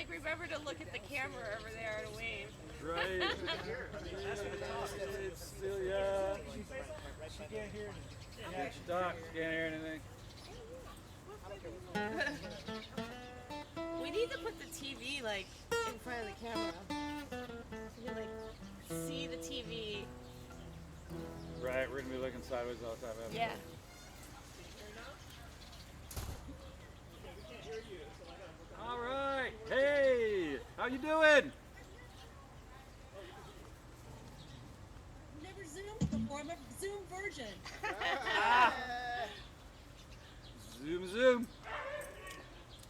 like, remember to look at the camera over there and wave. Right. It's Celia. She can't hear anything. Yeah, Doc, can't hear anything. We need to put the TV like in front of the camera. So you can like see the TV. Right, we're gonna be looking sideways all the time. Yeah. All right. Hey, how you doing? Never Zoomed before. I'm a Zoom virgin. Zoom, zoom.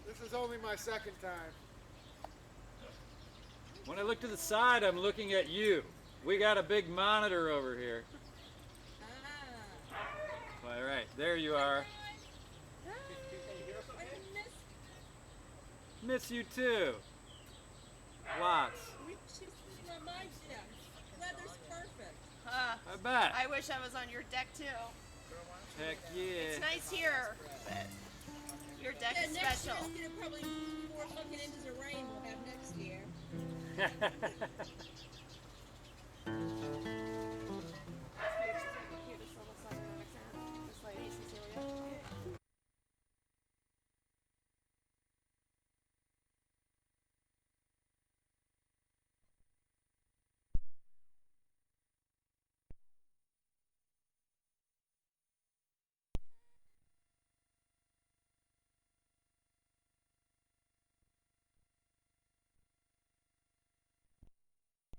This is only my second time. When I look to the side, I'm looking at you. We got a big monitor over here. All right, there you are. I miss Miss you too. Lots. she's sitting on my deck. Weather's perfect. I bet. I wish I was on your deck too. Heck It's yeah. nice here, but your deck Yeah, is next special. year it's gonna probably 4 fucking inches of rain we'll have next year.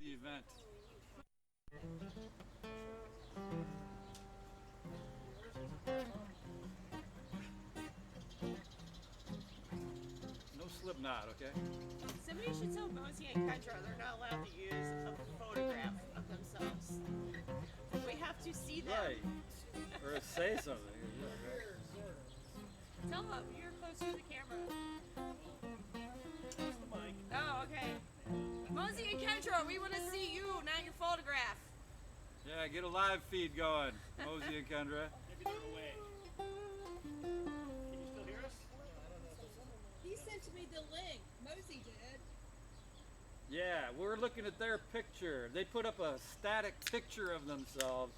The event. No slip knot, okay? Somebody should tell Mosey and Kendra they're not allowed to use a photograph of themselves. We have to see them. Right. Or say something. Tell them you're close to the camera. Oh, okay. Mosey and Kendra, we want to see you, not your photograph. Yeah, get a live feed going. Mosey and Kendra. Maybe they're away. Can you still hear us? He sent me the link. Mosey did. Yeah, we're looking at their picture. They put up a static picture of themselves,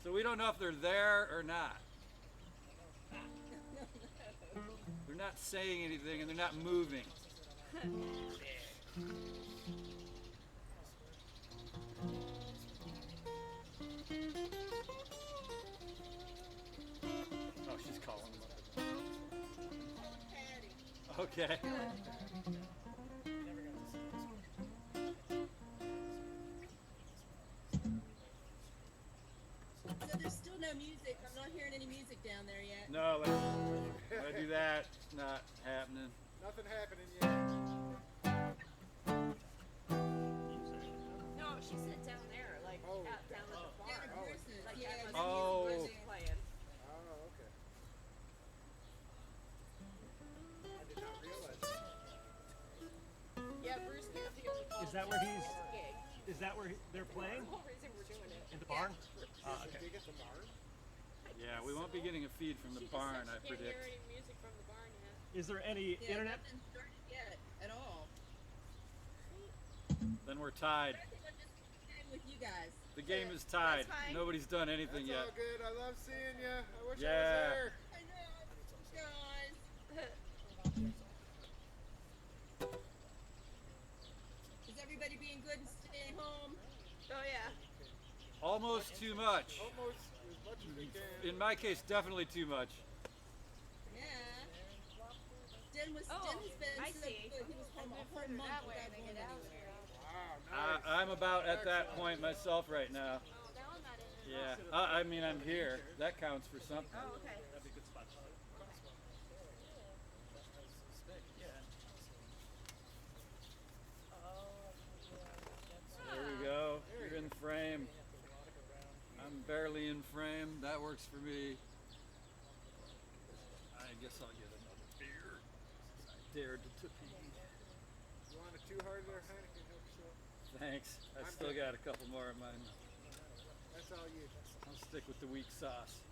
so we don't know if they're there or not. They're not saying anything and they're not moving. Oh, she's calling them. Patty. Okay. So there's still no music. I'm not hearing any music down there yet. No, let's do that. It's not happening. Nothing happening yet. No, she said down there, like Oh, out down at the Yeah, bar. Bruce's. Like Yeah, that was Oh. music playing. Oh, okay. I did not realize that. Yeah, Bruce, we have to go to the Is that where he's? gig. Is that where they're playing? The whole reason we're doing it. In the barn? There's a gig at the barn? Yeah, we won't be getting a feed from the She just barn, said I she can't hear predict. any music from the barn yet. Is there any Yeah, internet? nothing started yet at all. Then we're tied. I think I'm just staying with you guys. The game is tied. That's fine. Nobody's done anything That's all yet. good. I love seeing you. I wish Yeah. I was there. I know, guys. Is everybody being good and staying home? Oh yeah. Almost too much. Almost as much as we can. In my case, definitely too much. Yeah. Den has Oh, been I so see. good. He was home a whole Further month that way without and they going get out anywhere. Wow, nice. I'm about at that Excellent. point myself right now. Oh, now I'm not in it. Yeah. I mean, I'm here. That counts for something. Oh, okay. That'd be a good spot. There we go. You're in frame. I'm barely in frame. That works for me. I guess I'll get another beer. I dared to pee. You want a 2 hard there, Heineken? Help yourself. Thanks. I still got a couple more of mine. That's all you. I'll stick with the weak sauce.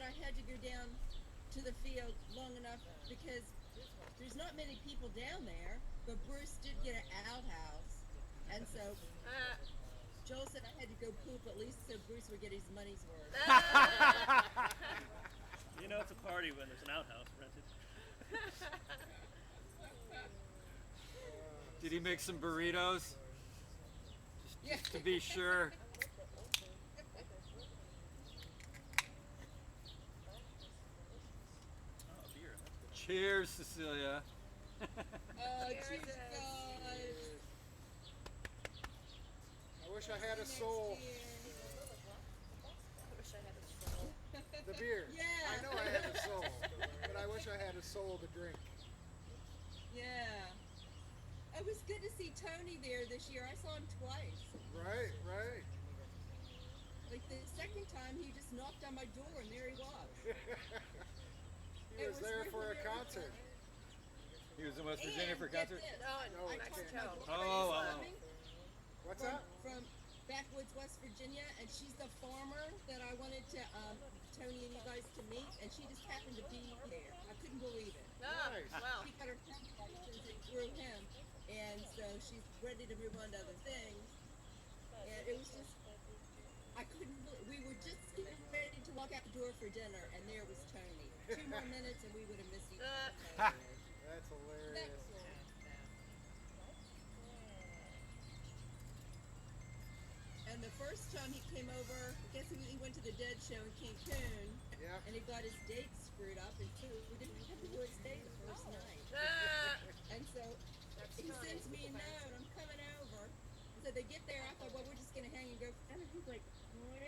that I had to go down to the field long enough because there's not many people down there, but Bruce did get an outhouse. And so Joel said I had to go poop at least so Bruce would get his money's worth. You know it's a party when there's an outhouse rented. Did he make some burritos? Just to be sure. Oh, beer. That's good. Cheers, Cecilia. Cheers, guys. I wish I had a soul. I wish I had a soul. The beer. Yeah. I know I have a soul, but I wish I had a soul to drink. Yeah. It was good to see Tony there this year. I saw him twice. Right, right. Like the second time, he just knocked on my door and there he was. He was there for a concert. He was in West Virginia for a get concert? this, No, No, in I Mexico. can't. Oh, wow. What's from, that? from backwoods West Virginia, and she's the farmer that I wanted to Tony and you guys to meet, and she just happened to be there. I couldn't believe it. Ah, Nice. well, She got her hemp license and grew hemp, and so she's ready to move on to other things. And it was just, I couldn't believe, we were just getting ready to walk out the door for dinner, and there was Tony. 2 more minutes, and we would have missed each other. That's hilarious. That's cool. And the first time he came over, I guess he went to the Dead show in Cancun, Yeah. and he got his date screwed up, and so we didn't have to do his date the first night. And so he sends me a note, I'm coming over. And so they get there, I thought, well, we're just gonna hang and go. And he's like, well,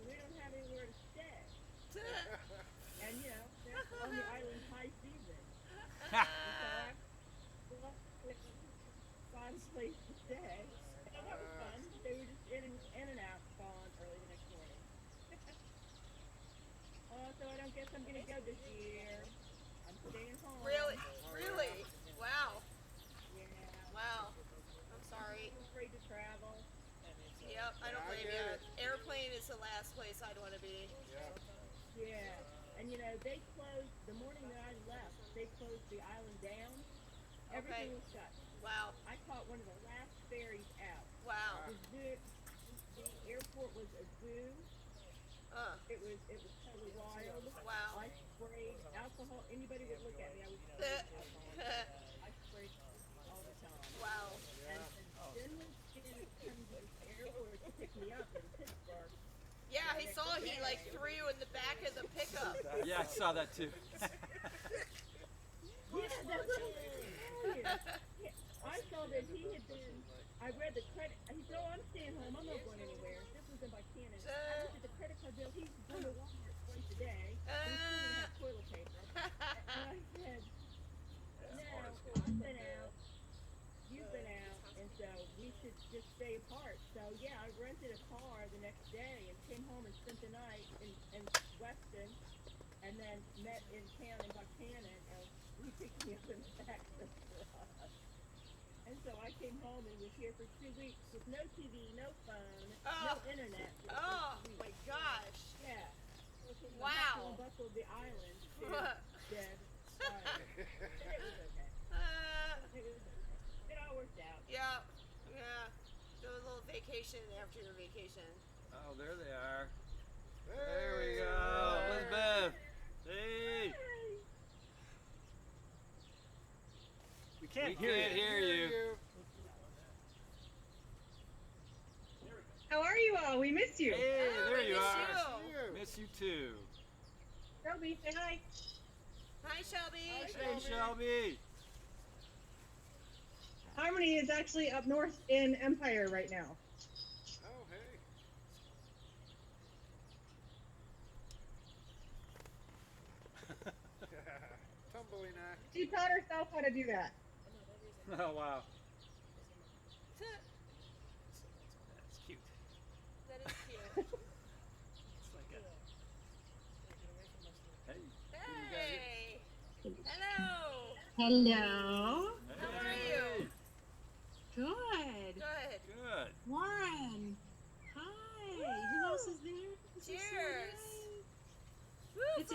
we don't have anywhere to stay. And you know, that's on the island high season. And so I found a place to stay. And that was fun. They were just in and out, gone early the next morning. So I don't guess I'm gonna go this year. I'm staying home. really? Really? Wow. Yeah. Wow. I'm sorry. I'm afraid to travel. Yep, I don't I blame get you. it. Airplane is the last place I'd want to be. Yeah. Yeah. And you know, they closed, the morning that I left, they closed the island down. Everything Okay. was shut. Wow. I caught one of the last ferries out. Wow. The zoo, the airport was a zoo. It was totally wild. Wow. I sprayed alcohol. Anybody would look at me, I would spray alcohol. I sprayed all the time. Wow. And then when she came to the airport to pick me up in Pittsburgh, Yeah, he saw he like threw you in the back of the pickup. Yeah, I saw that too. yeah, that's what I'm telling you. Yeah, I saw that he had been, I read the credit, he said, oh, I'm staying home, I'm not going anywhere. This was in Buchanan. I looked at the credit card bill, he's going to Walmart twice a day, and he didn't have toilet paper. And I said, no, I've been out, you've been out, and so we should just stay apart. So yeah, I rented a car the next day and came home and spent the night in Weston, and then met in town in Buchanan, and he picked me up in the back of the truck. And so I came home and was here for 2 weeks with no TV, no phone, no internet. for the Oh first week. my gosh. Yeah. Wow. Hustle and bustle of the island, dead. But it was okay. It was okay. It all worked out. Yeah. Yeah. Do a little vacation after your vacation. Oh, there they are. Hey. There we go. Elizabeth. Hey. We can't We hear can't you. hear you. How are you all? We miss you. Hey, Oh, there I you miss are. you. Miss you too. Shelby, say hi. Hi, Shelby. Hey, Shelby. Harmony is actually up north in Empire right now. Oh, hey. Tumbling act. She taught herself how to do that. Oh, wow. That's cute. That is cute. It's like a Hey. Hey. Hello. Hello. How are you? Good. Good. Good. Warren. Hi. Who else is there? This is so Cheers. nice. Woo, It's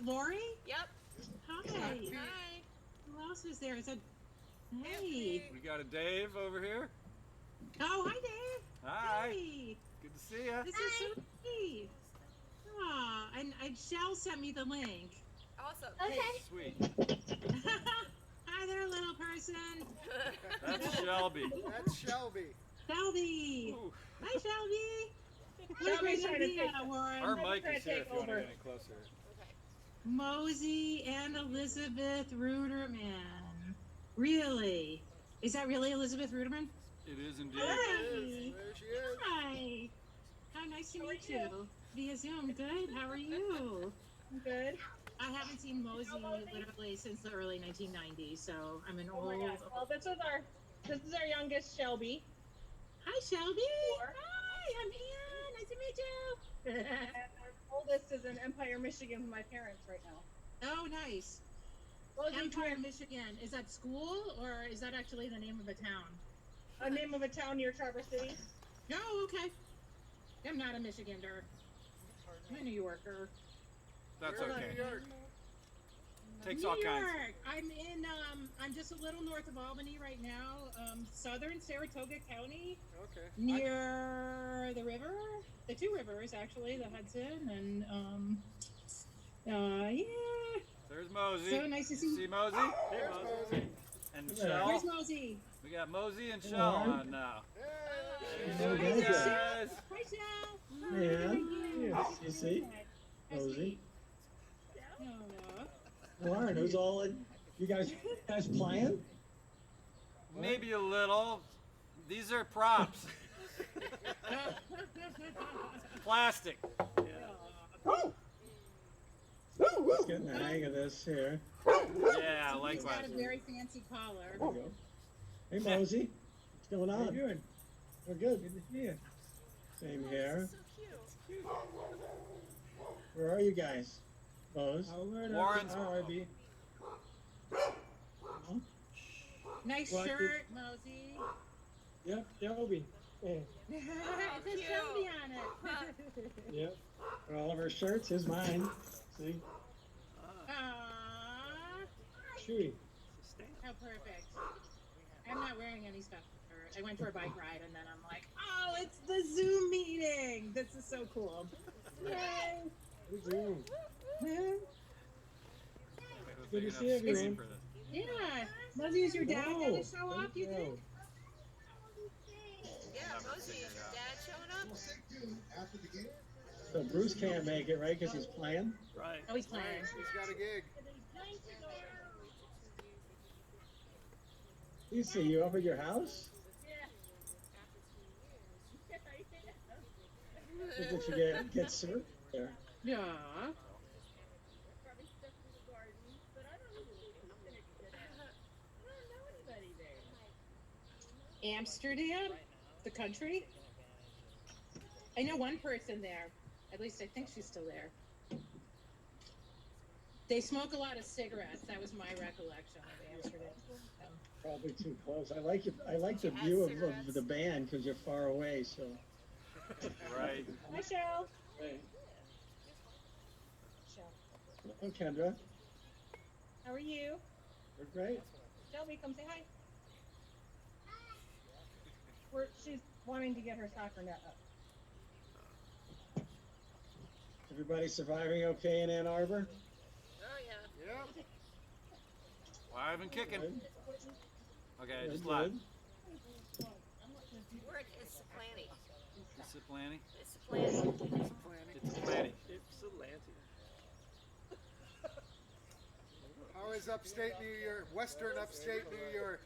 Lori? Yep. Hi. Hi. Who else is there? Is that? Hey. Anthony. We got a Dave over here. Oh, hi, Dave. Hi. Hey. Good to see ya. This is so sweet. Aw, and Shell sent me the link. Awesome. Sweet. Hi there, little person. That's Shelby. That's Shelby. Shelby. Ooh. Hi, Shelby. What a Shelby's great trying to idea, take- Warren. Our I'm mic trying is to here take if you want to over. get any closer. Okay. Mosey and Elizabeth Ruderman. Really? Is that really Elizabeth Ruderman? It is indeed. Hi. There she is. Hi. How nice to meet you. Via Zoom. Good. How are you? I'm good. I haven't seen Mosey literally since the early 1990s, so I'm an Oh old. my gosh. Well, this is our youngest Shelby. Hi, Shelby. Hi, I'm Ann. Nice to meet you. And our oldest is in Empire, Michigan with my parents right now. Oh, nice. Empire, Michigan. Is that school or is that actually the name of a town? A name of a town near Traverse City. Oh, okay. I'm not a Michigander. I'm a New Yorker. That's We're in okay. New York. Takes New all kinds. York. I'm just a little north of Albany right now, southern Saratoga County, Okay. near the river, the two rivers actually, the Hudson, and yeah. There's Mosey. So nice to see you. See Mosey? There's Mosey. And Where's Shell. Mosey? We got Mosey and Shell on now. Hey. How you Hi, doing, Shell. guys? Hi, Shell. Man, Hi. you see, Hi, Mosey. sweetie. Aw. Warren, who's all in? You guys playing? Maybe a little. These are props. Plastic. Oh! Let's get the hang of this here. Yeah, He's got likewise. a very fancy collar. There we go. Hey, Mosey. What's going on? How you doing? We're good. Good to see you. Same here. So cute. Where are you guys? Mose? Warren's. RV. Nice Well, I shirt, Mosey. Yep, Shelby. Yeah. It says cute. Shelby on it. Yep. For all of our shirts, here's mine. See? Aww. Chewy. How perfect. I'm not wearing any stuff. I went for a bike ride and then I'm like, oh, it's the Zoom meeting. This is so cool. Yay. Good Zoom. Yeah. Good to Big see enough everyone. screen for this. Yeah. Mosey, is your dad gonna show Whoa, up, you there think? Yeah, Mosey, is your dad showing up? So Bruce can't make it, right? Because he's playing? Right. Oh, he's playing. He's got a gig. You see you up at your house? Did you get served there? Yeah. Probably stuff in the garden, but I don't know who's coming to I don't know anybody there. Amsterdam? The country? I know one person there. At least I think she's still there. They smoke a lot of cigarettes. That was my recollection of Amsterdam. Probably too close. I like it. I like the view of the band because you're far away. So. Right. Hi, Shell. Hey. Shell. Oh, Kendra. How are you? We're great. Shelby, come say hi. She's wanting to get her soccer net up. Everybody surviving okay in Ann Arbor? Oh, yeah. Yep. Live and kicking. Good. Okay, Good, just live. good. We're at Issaplani. Is it planning? Issaplani. It's planning. How is upstate New York, western upstate New York?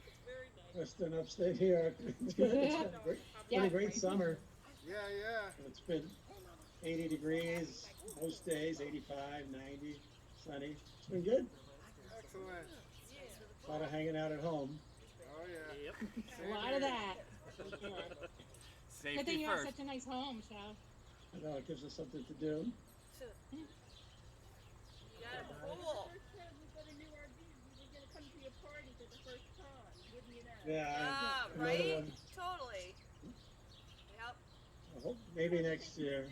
Western upstate New York. It's good. It's been a great, been a great summer. Yeah, yeah. It's been 80 degrees most days, 85, 90, sunny. It's been good. Excellent. A lot of hanging out at home. Oh, yeah. A lot of that. Good thing Safety you have first. such a nice home, Shell. I know it gives us something to do. You got a pool. First time we got a new RV, we were gonna come to your party for the first time, wouldn't you know? Yeah, another Right? one. Totally. Yep. I hope maybe next year.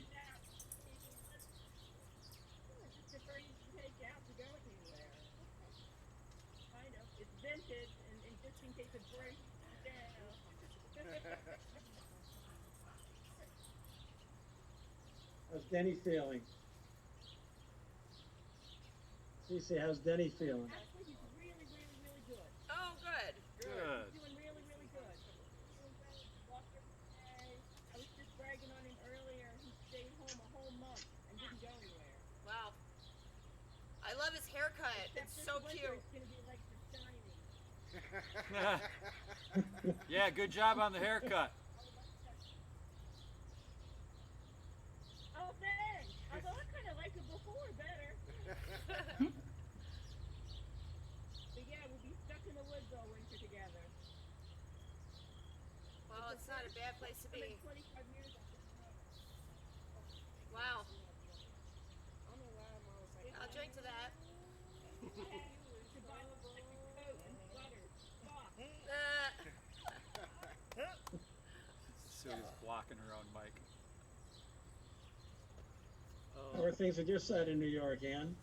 Just prefer you to take out How's Denny feeling? Cece, how's Denny feeling? Actually, he's really, really, really good. Oh, good. Good. He's doing really, really good. Doing great. Walked every day. I was just bragging on him earlier. He stayed home a whole month and didn't go anywhere. Wow. I love his haircut. Except It's this so winter, cute. It's gonna be like the shining. Yeah, good job on the haircut. Oh, thanks. Although I kind of liked it before better. But yeah, we'll be stuck in the woods all winter together. Well, it's not a bad place to I mean, be. 25 years I've been home. Wow. I don't know why I'm always like, I'll drink to that. To buy a coat and sweater, socks. Sue's blocking her own mic. How are things at your side of New York, Ann?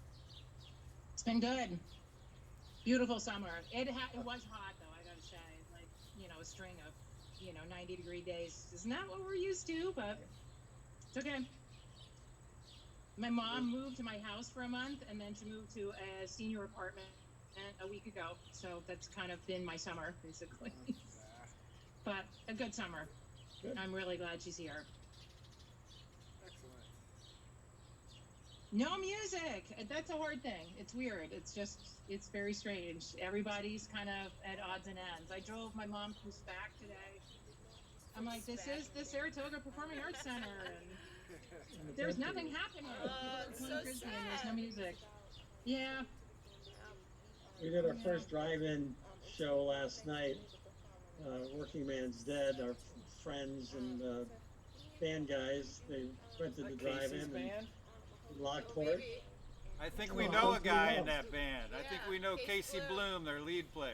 It's been good. Beautiful summer. It was hot though, I gotta say. Like, a string of, 90-degree days is not what we're used to, but it's okay. My mom moved to my house for a month, and then she moved to a senior apartment a week ago. So that's kind of been my summer, basically. But a good summer. Good. I'm really glad she's here. Excellent. No music. That's a hard thing. It's weird. It's very strange. Everybody's kind of at odds and ends. I drove my mom to SPAC today. I'm like, this is the Saratoga Performing Arts Center, and there's nothing happening. It's People are so playing Frisbee and there's sad. no music. Yeah. We did our first drive-in show last night. Working Man's Dead, our friends and band guys, they rented the drive-in and Lockport. Maybe. I think we Oh, know a hopefully guy well. in that band. I think we know Casey Casey Bloom, their lead player.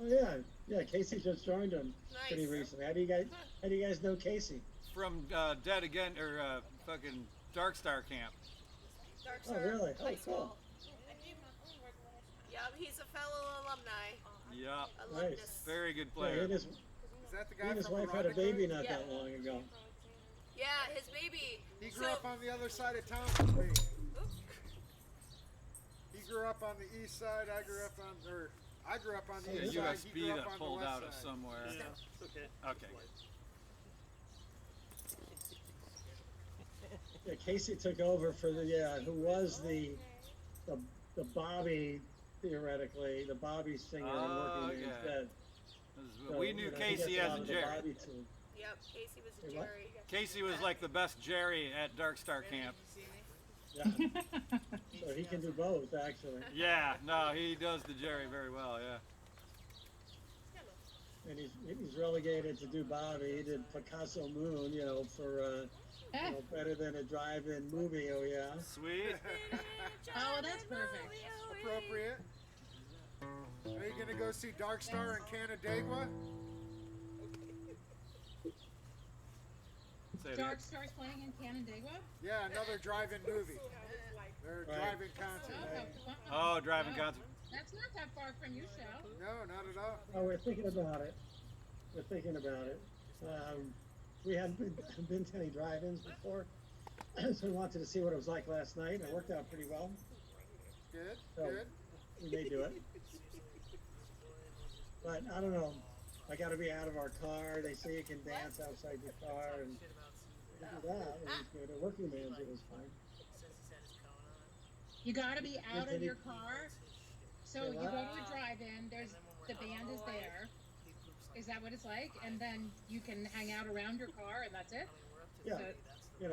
Oh yeah, Casey just joined them pretty Nice. recently. How do you guys know Casey? From Dead Again, or fucking Dark Star Camp. Dark Oh Star really? Oh High cool. School. Yep, he's a fellow alumni. Yup. Alumnus. Very good Yeah, he player. and his, Is that the he guy and his from wife had a Veronica? baby not Yeah. that long ago. Yeah, his baby. He grew So- up on the other side of town from me. Oops. He grew up on the east side. I grew up on the Yeah, east side. He USB grew up that on the pulled west out of side. somewhere. Yeah, it's okay. Okay. Yeah, Casey took over for who was the Bobby, theoretically, the Bobby singer in Oh, Working Man's okay. Dead. So, We knew he Casey gets a as lot a of the Jerry. Bobby tune. Yep, Casey was a Hey, what? Jerry. Casey was like the best Jerry at Dark Star Camp. Yeah. So he can do both, actually. Yeah, no, he does the Jerry very well, yeah. And he's relegated to do Bobby. He did Picasso Moon, for better than a drive-in movie. Oh yeah. Sweet. Oh, that's perfect. Appropriate. Are you gonna go see Dark Star in Canandaigua? Say it Dark again. Star's playing in Canandaigua? Yeah, another drive-in movie. They're Right. drive-in concert. Oh, driving concert. That's not that far from your show. No, not at all. Oh, we're thinking about it. We hadn't been to any drive-ins before, so we wanted to see what it was like last night. It worked out pretty well. Good, So good. we may do it. But I don't know. I got to be out of our car. They say you can dance outside your car, and we do that. It was good. A Working Man's, it was fine. You gotta be out of Anthony- your car. So Say you what? go to a drive-in, the band is there. Is that what it's like? And then you can hang out around your car and that's it? Yeah. So,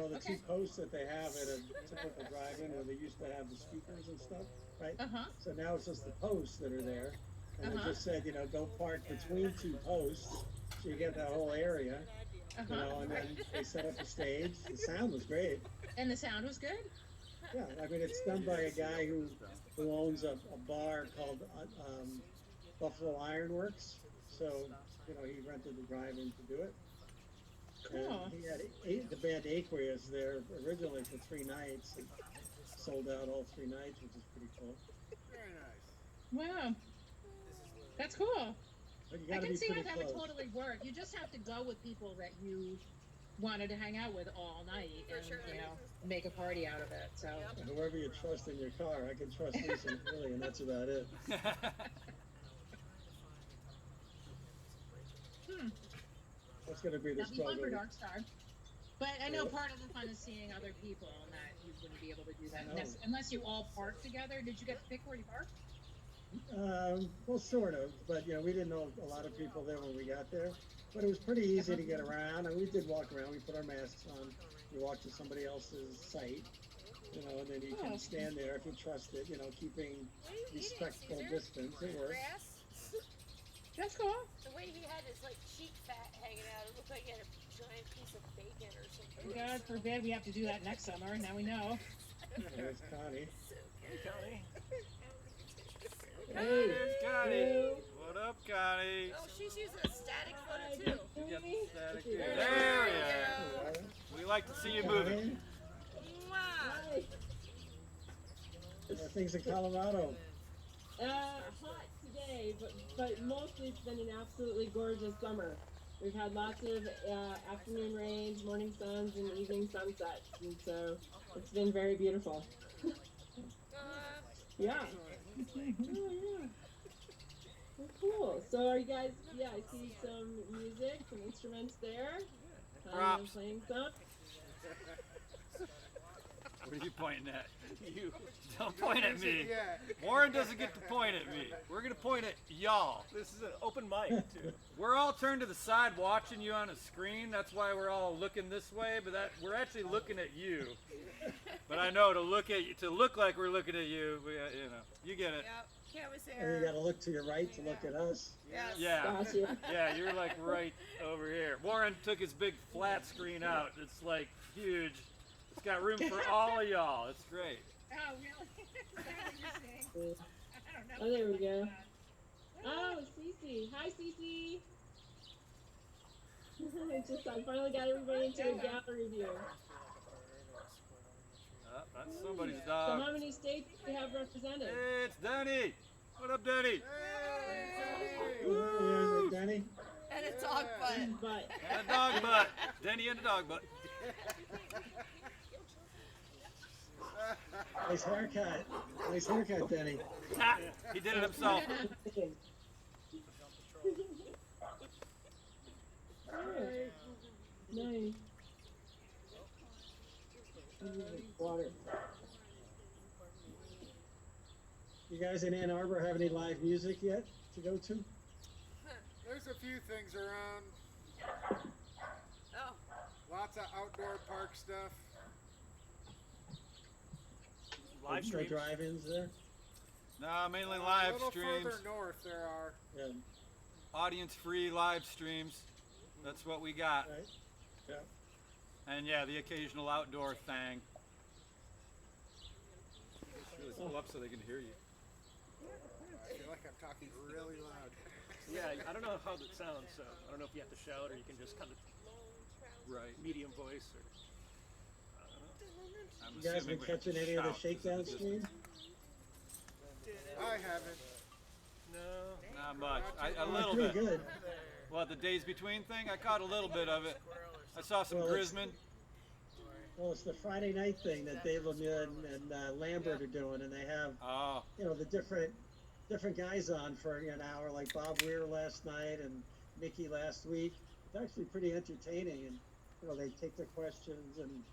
The Okay. two posts that they have at a typical drive-in, where they used to have the speakers and stuff, right? uh-huh. So now it's just the posts that are there. And they Uh-huh. just said, go park between two posts, so you get that whole area, Uh-huh. and then they set up a stage. The sound was great. And the sound was good? Yeah, I mean, it's done by a guy who owns a bar called Buffalo Ironworks. So, he rented the drive-in to do it. Cool. And he had the band Aqueous there originally for 3 nights, and sold out all 3 nights, which is pretty cool. Very nice. Wow. That's cool. But you I gotta can be see how pretty that close. would totally work. You just have to go with people that you wanted to hang out with all night For and sure. you know make a party out of it. So Yep. Whoever you trust in your car, I can trust Lisa really, and that's about it. That's gonna be the that'd be fun for struggle. Darkstar. But I know Yeah. part of the fun is seeing other people, and that you wouldn't be able to do that No. unless you all park together. Did you get to pick where you park? Well, sort of, but we didn't know a lot of people there when we got there. But it was pretty easy to get around, and we did walk around. We put our masks on. We walked to somebody else's site, and then you can stand there if you trust it. Keeping respectful distance. It works. Grass. That's cool. The way he had his like cheek fat hanging out, it looked like he had a giant piece of bacon or something. God forbid we have to do that next summer. Now we know. There's Connie. Hey, Connie. There's Connie. What up, Connie? Oh, she's using a static photo too. You got the static here. There we are. We like to see you moving. Mwah. Things in Colorado. Hot today, but mostly it's been an absolutely gorgeous summer. We've had lots of afternoon rains, morning suns, and evening sunsets, and so it's been very beautiful. Yeah. Oh, yeah. Well, cool. So are you guys? Yeah, I see some music, some instruments there. Props. Playing some. What are you pointing at? You don't point at me. Yeah. Warren doesn't get to point at me. We're gonna point at y'all. This is an open mic, too. We're all turned to the side watching you on a screen. That's why we're all looking this way, but we're actually looking at you. But I know to look like we're looking at you, you get it. Yep. Cam was And you there. gotta look to your right to look at us. Yes. Yeah. Gotcha. Yeah, you're like right over here. Warren took his big flat screen out. It's like huge. It's got room for all of y'all. It's great. Oh, really? Is that what you're saying? I don't know. Oh, there we go. Oh, Cece. Hi, Cece. I finally got everybody into a gallery view. That's somebody's So dog. how many states do you have represented? Hey, it's Danny. What up, Danny? There's Danny. And a dog butt. But And a dog butt. Danny and a dog butt. Nice haircut. Nice haircut, Danny. Ha! He did it himself. Alright. Nice. Water. You guys in Ann Arbor have any live music yet to go to? There's a few things around. Oh. Lots of outdoor park stuff. Live No streams. drive-ins there? No, mainly A live little streams. further north there are. Yeah, Audience-free live streams. That's what we got. right? Yeah. And yeah, the occasional outdoor thing. Really pull up so they can hear you. I feel like I'm talking really loud. Yeah, I don't know how that sounds, so I don't know if you have to shout or you can just kind of Right. medium voice or. I'm You guys assuming been we have to catching any of the shout 'cause shakedown of the stream? distance. I haven't. No. Not much. A Oh, little pretty bit. good. What, the days between thing? I caught a little bit of it. I saw some Well, it's- Grisman. Well, it's the Friday night thing that Dave Lemieux and Lambert are doing, and they have Oh, the different guys on for an hour, like Bob Weir last night and Mickey last week. It's actually pretty entertaining, and they take their questions, and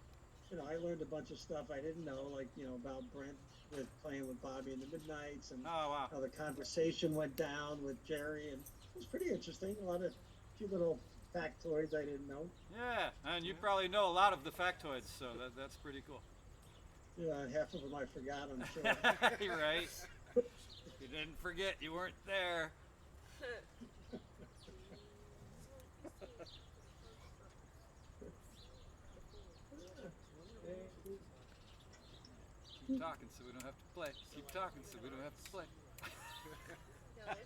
I learned a bunch of stuff I didn't know, like about Brent with playing with Bobby in the Midnights, and oh wow. how the conversation went down with Jerry, and it was pretty interesting. A few little factoids I didn't know. Yeah, and you probably know a lot of the factoids, so that's pretty cool. Yeah, half of them I forgot, I'm sure. You're right. You didn't forget, you weren't there. Keep talking so we don't have to play. Keep talking so we don't have to play.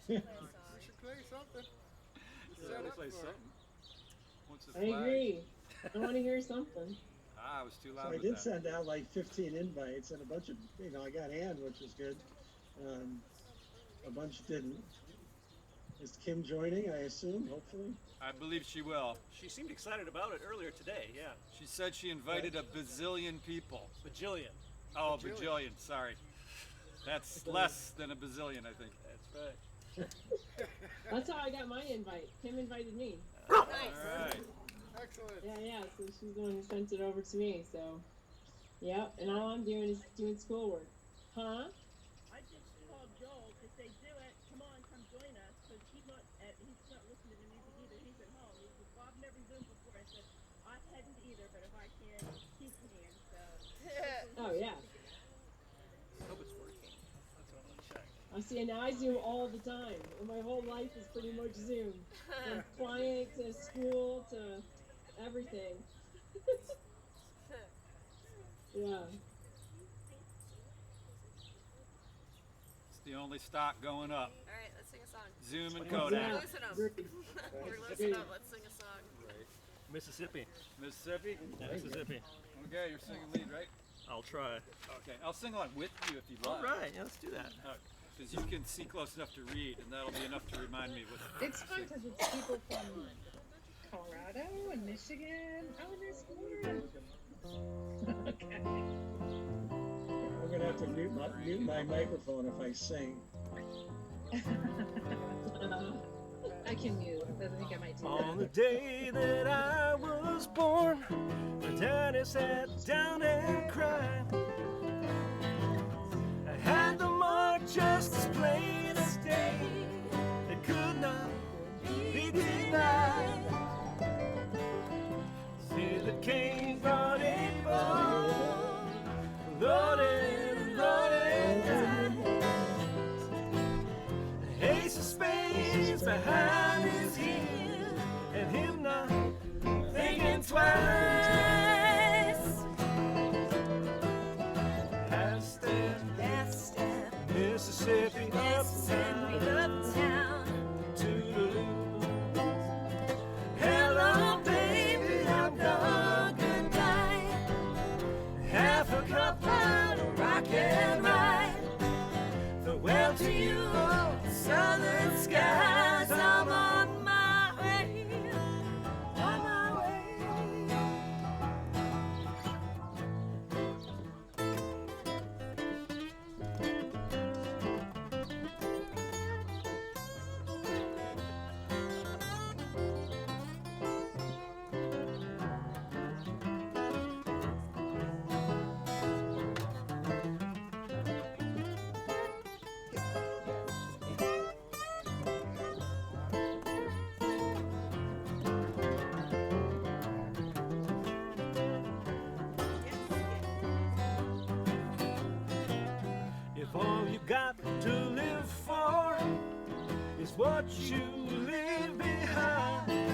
No, they should play a We song. should play something. Yeah, Set we'll up play for it. something. Once it I flags. agree. I want to hear something. Ah, I was too So loud I with did that. send out like 15 invites, and a bunch of, I got Ann, which was good. A bunch didn't. Is Kim joining, I assume, hopefully? I believe she will. She seemed excited about it earlier today, yeah. She said she invited a bazillion people. Bajillion. Oh, bajillion, sorry. That's less than a bazillion, I think. That's right. That's how I got my invite. Kim invited me. All right. Excellent. Yeah, so she's the one who sent it over to me, so. Yep, and all I'm doing is doing schoolwork. Huh? I just called Joel to say, do it. Come on, come join us, because he's not listening to music either. He's at home. He said, well, I've never Zoomed before. I said, I hadn't either, but if I can, he can. So. Oh, yeah. Hope it's working. That's what I want to check. I see, and now I Zoom all the time. And my whole life is pretty much Zoom. From client to school to everything. Yeah. It's the only stock going up. All right, let's sing a song. Zoom and Yeah. Kodak. Loosen up. Great. We're loosened up. Let's sing a song. Mississippi. Mississippi? Mississippi. Okay, you're singing lead, right? I'll try. Okay, I'll sing along with you if you'd All like. right, yeah, let's do that. Because you can see close enough to read, and that'll be enough to remind me what. It's fun because it's people from Colorado and Michigan. Oh, and there's Florida. Okay. I'm gonna have to mute my microphone if I sing. I can mute. I think I might do On the that. day that I was born, my daddy sat down and cried. I had the mark just as plain as day. It could not be denied. See the king brought it forth, loaded, died. Ace of spades behind his heel, and him not thinking twice. Half step, Mississippi uptown, toodaloo. Hello, baby, I'm gone, goodbye. Half a cup of rock and ride. Farewell to you, southern skies. I'm on my way, on my way. If all you got to live for is what you leave behind,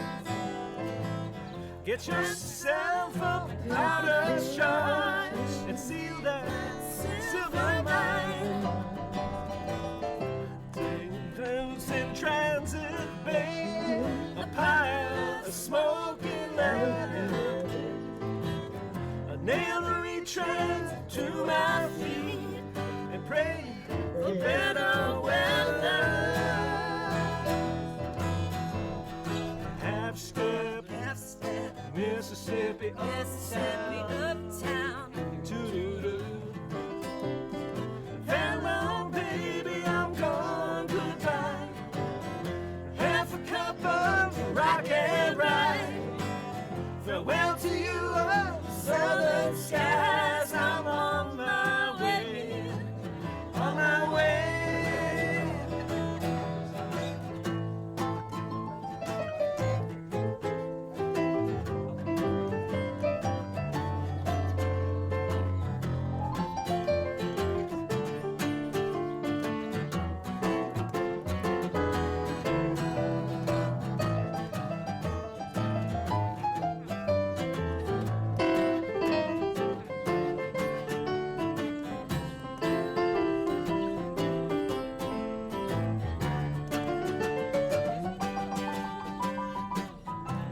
get yourself up out of shine and seal that silver mine. Those in Transit Bay, a pile of smoking lead. I nail the retrains to my feet and pray for better weather. Half step, Mississippi uptown, toodaloo. Farewell, baby, I'm gone, goodbye. Half a cup of rock and ride. Farewell to you, oh, southern skies. I'm on my way, on my way.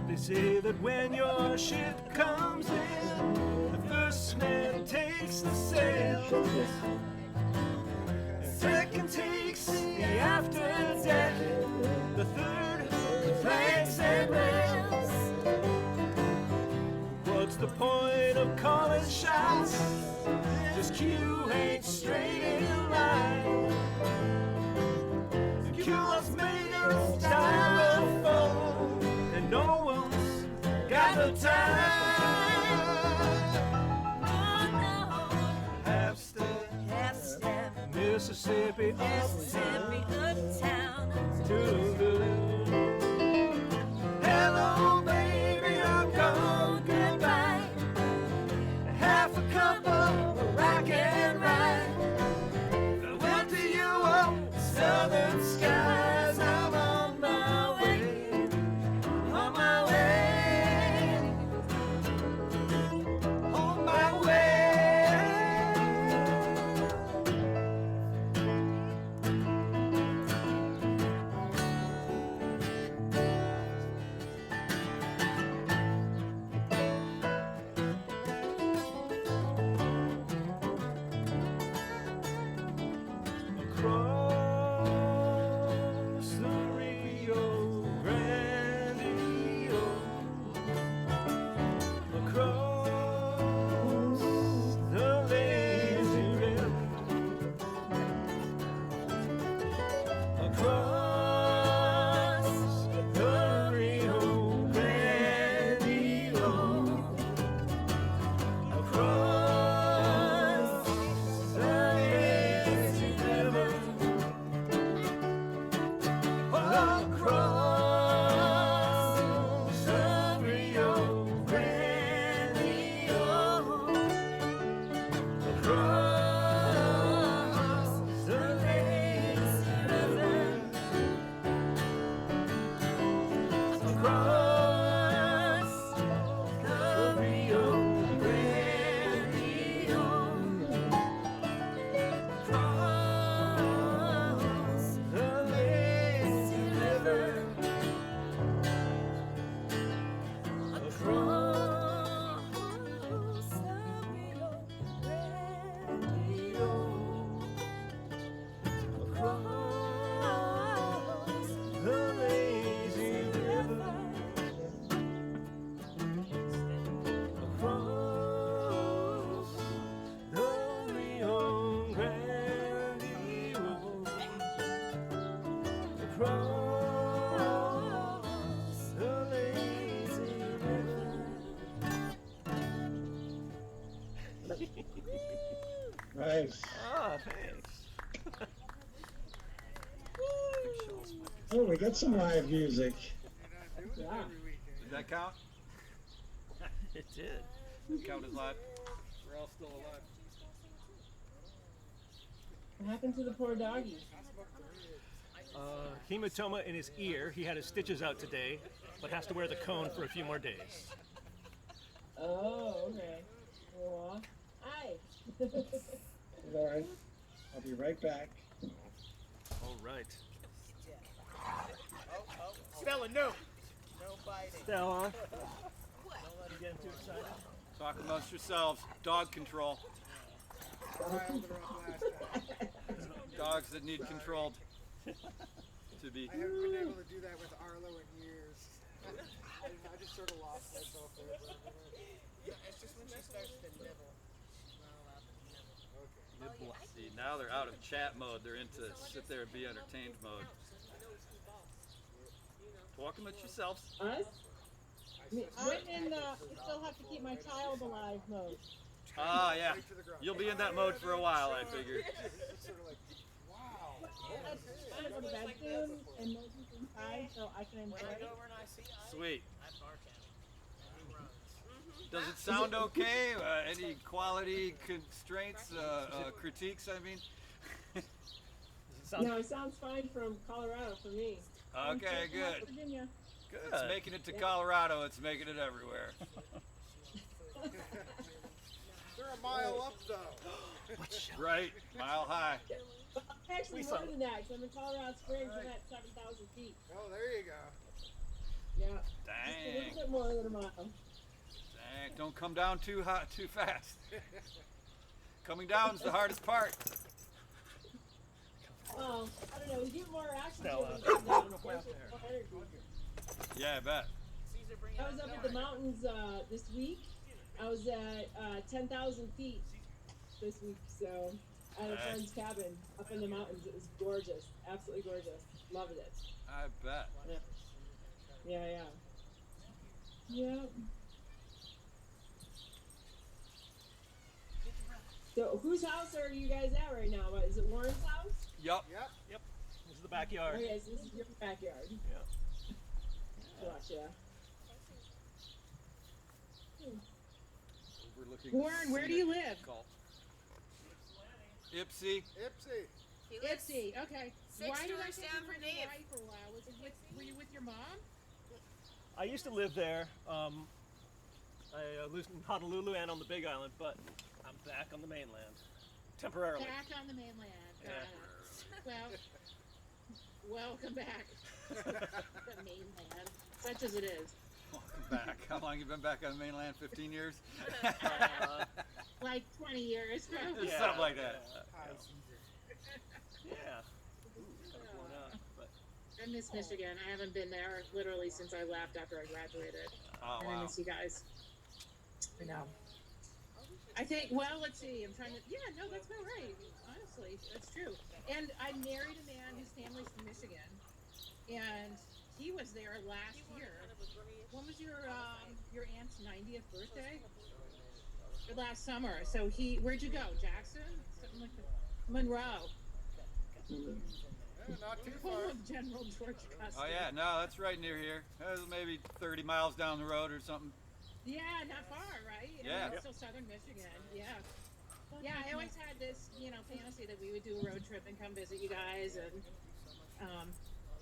They say that when your ship comes in, the first man takes the sails, the second takes the after deck, the Q ain't straight in line. Q was made of styrofoam, and no one's got no time. Half step, Mississippi, uptown. Hello, baby, I'm gone, goodbye. Half a cup of rock and ride. Farewell to you, oh, southern skies. I'm on my way, on my way, on my way. Across the Rio Grande, across the lazy river, across the Rio Grande, across the lazy river. Across the Rio Grande, across the lazy river, across the Rio Grande, across the lazy river, across the Rio Grande, across the lazy river, across the Rio Grande, across the lazy river. Nice. Oh, thanks. Oh, we got some live music. Yeah. Did that count? It did. Count as live. We're all still alive. What happened to the poor doggy? Hematoma in his ear. He had his stitches out today, but has to wear the cone for a few more days. Oh, okay. Aw. Hi. All right. I'll be right back. All right. Stella, no. No biting. Stella. You getting too excited? Talk amongst yourselves. Dog control. Riled her up last time. Dogs that need controlled. To be. I haven't been able to do that with Arlo in years. I just sort of lost myself there for a minute. Yeah, it's just when she starts to nibble. She's not allowed to nibble. Nibble. See, now they're out of chat mode. They're into sit there and be entertained mode. Talk amongst yourselves. Us? I'm in the still have to keep my child alive mode. Ah, yeah. You'll be in that mode for a while, I figured. It's sort of like, wow. I'm gonna go to bed soon and Moses inside so I can enjoy it. Sweet. Does it sound okay? Any quality constraints, critiques, I mean? No, it sounds fine from Colorado for me. Okay, good. Virginia. Good. It's making it to Colorado. It's making it everywhere. They're a mile up, though. Right? Mile high. Actually, more than that, 'cause I'm in Colorado Springs. I'm at 7,000 feet. Oh, there you go. Yeah. Just a Dang. little bit more than a mile. Dang. Don't come down too hot, too fast. Coming down's the hardest part. Well, I don't know. We get more action. Stella. Yeah, I bet. I was up at the mountains this week. I was at 10,000 feet. this week, so at a friend's cabin up in the mountains. It was gorgeous, absolutely gorgeous. Loved it. I bet. Yeah. Yeah. So whose house are you guys at right now? Is it Warren's house? Yup. Yep. This is the backyard. Okay, so this is your backyard. Yeah. Gotcha. Overlooking Warren, where do you live? Gulf. Ypsi. Ipsy. He lives Ipsy. Okay. 6 Why did I doors think down you were from in Dave. Hawaii for a while? Were you with your mom? I used to live there. I lived in Honolulu and on the Big Island, but I'm back on the mainland temporarily. Back on the mainland. Got Yeah. it. Well, welcome back. The mainland, such as it is. Welcome back. How long you been back on the mainland? 15 years? Like 20 years, probably. Yeah. Something like that. Yeah. Ooh, kind of blown out, but I miss Michigan. I haven't been there literally since I left after I graduated. Oh, And I wow. miss you guys. I know. I think, well, let's see. I'm trying to, yeah, no, that's about right. Honestly, that's true. And I married a man whose family's from Michigan. And he was there last year. When was your aunt's 90th birthday? Or last summer. So where'd you go? Jackson? Something like that. Monroe. Yeah, not too Home far. of General George Custer. Oh, yeah. No, that's right near here. That was maybe 30 miles down the road or something. Yeah, not far, right? Yeah. It's still southern Michigan. Yeah. Yeah, I always had this, fantasy that we would do a road trip and come visit you guys, and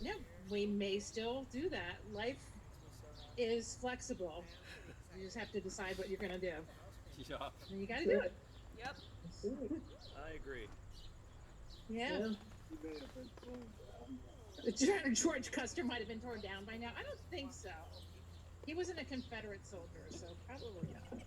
yeah, we may still do that. Life is flexible. You just have to decide what you're gonna do. Yeah. And you gotta do it. Yep. I agree. Yeah. George Custer might have been torn down by now. I don't think so. He wasn't a Confederate soldier, so probably not.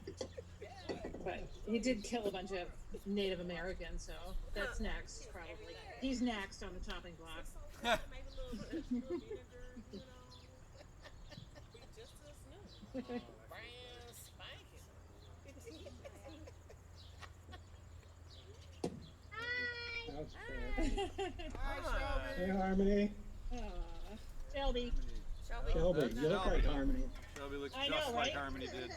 But he did kill a bunch of Native Americans, so that's next, probably. He's next on the chopping block. Maybe a little bit of vinegar, Be just as new. Brand spanking. That's fair. Hi, Hey, Shelby. Harmony. Aw. Shelby. Shelby. Shelby, you look like Harmony. Shelby looks I just know, like right? Harmony did.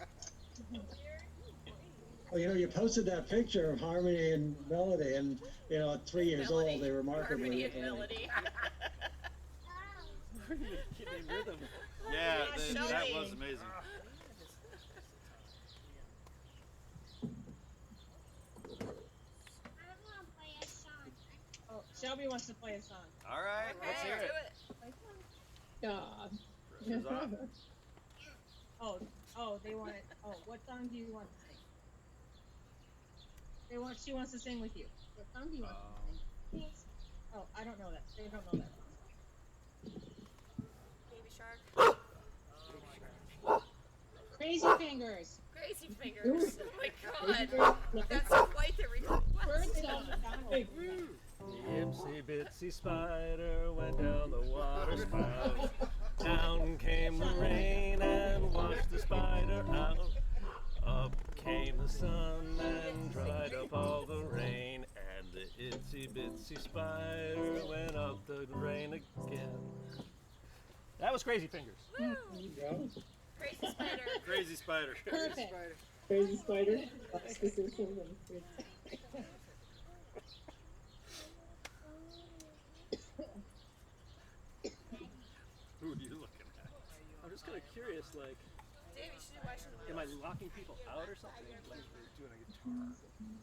Well, you posted that picture of Harmony and Melody, and at 3 years Melody. old, they remarkably Harmony look and alike. Melody. Kidney rhythm. Yeah, that Shelby. was amazing. Oh, Shelby wants to play a song. All right, let's hear Okay, it. do it. Aw. Pressure's off. Oh, they want it. Oh, what song do you want to sing? She wants to sing with you. What song do you want to sing? Oh, I don't know that. They don't know that song. Baby Shark. Crazy Fingers. Crazy Fingers. Oh my god. That's quite the request. Bird song. Ipsy bitsy spider went down the water spout. Down came the rain and washed the spider out. Up came the sun and dried up all the rain. And the itsy bitsy spider went up the drain again. That was Crazy Fingers. Woo. Yeah. Crazy spider. Crazy spider. Perfect. Crazy spider. That's the system. Who are you looking at? I'm just kind of curious, like, Dave, you should be watching the am I locking people out or something? Like, Doing a guitar.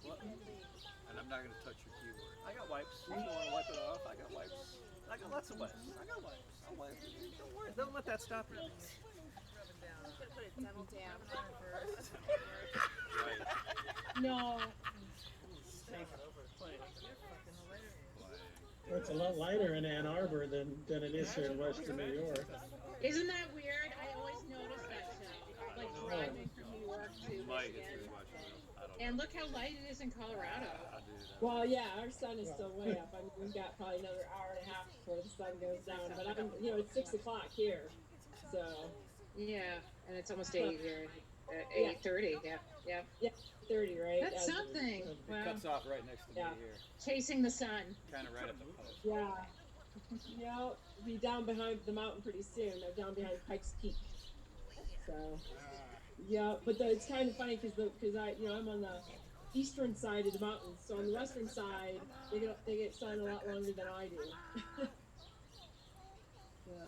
what? And I'm not going to touch your keyboard. I got wipes. You don't want to wipe it off? I got wipes. I got lots of wipes. I got wipes. I'll wipe it. Don't worry. Don't let that stop you. I'm gonna put a dental dam first. Right. No. It's a lot lighter in Ann Arbor than it is here in Western New York. Isn't that weird? I always notice that show. Like driving from New York to Mike is Michigan. watching this. I don't know. And look how light it is in Colorado. I do that. Well, yeah, our sun is still way up. I mean, we've got probably another hour and a half before the sun goes down. But it's 6 o'clock here, so Yeah, and it's almost 8 here. At 8:30, yeah, yeah. Yeah, 30, right? That's Yeah. something. It Wow. cuts off right next to me Yeah. here, Chasing the sun. kind of right at the post. Yeah. Yeah, be down behind the mountain pretty soon. I'm down behind Pikes Peak. So, yeah, but it's kind of funny because I'm on the eastern side of the mountains. So on the western side, they get sun a lot longer than I do. Yeah.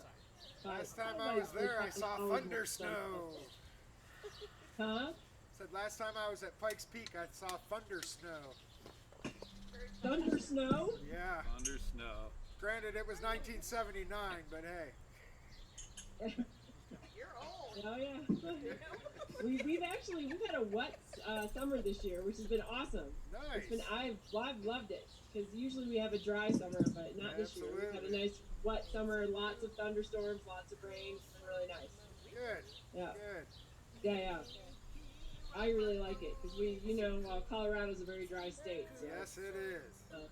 Last time I was there, I saw thunder snow. Huh? Said last time I was at Pikes Peak, I saw thunder snow. Thunder snow? Yeah. Thunder snow. Granted, it was 1979, but hey. You're old. Oh yeah. we've had a wet summer this year, which has been awesome. Nice. I've loved it because usually we have a dry summer, but not this year. We've had a nice wet summer, lots of thunderstorms, lots of rain. It's been really nice. Good. Yeah. Good. Yeah. I really like it because Colorado's a very dry state. So, Yes, it is.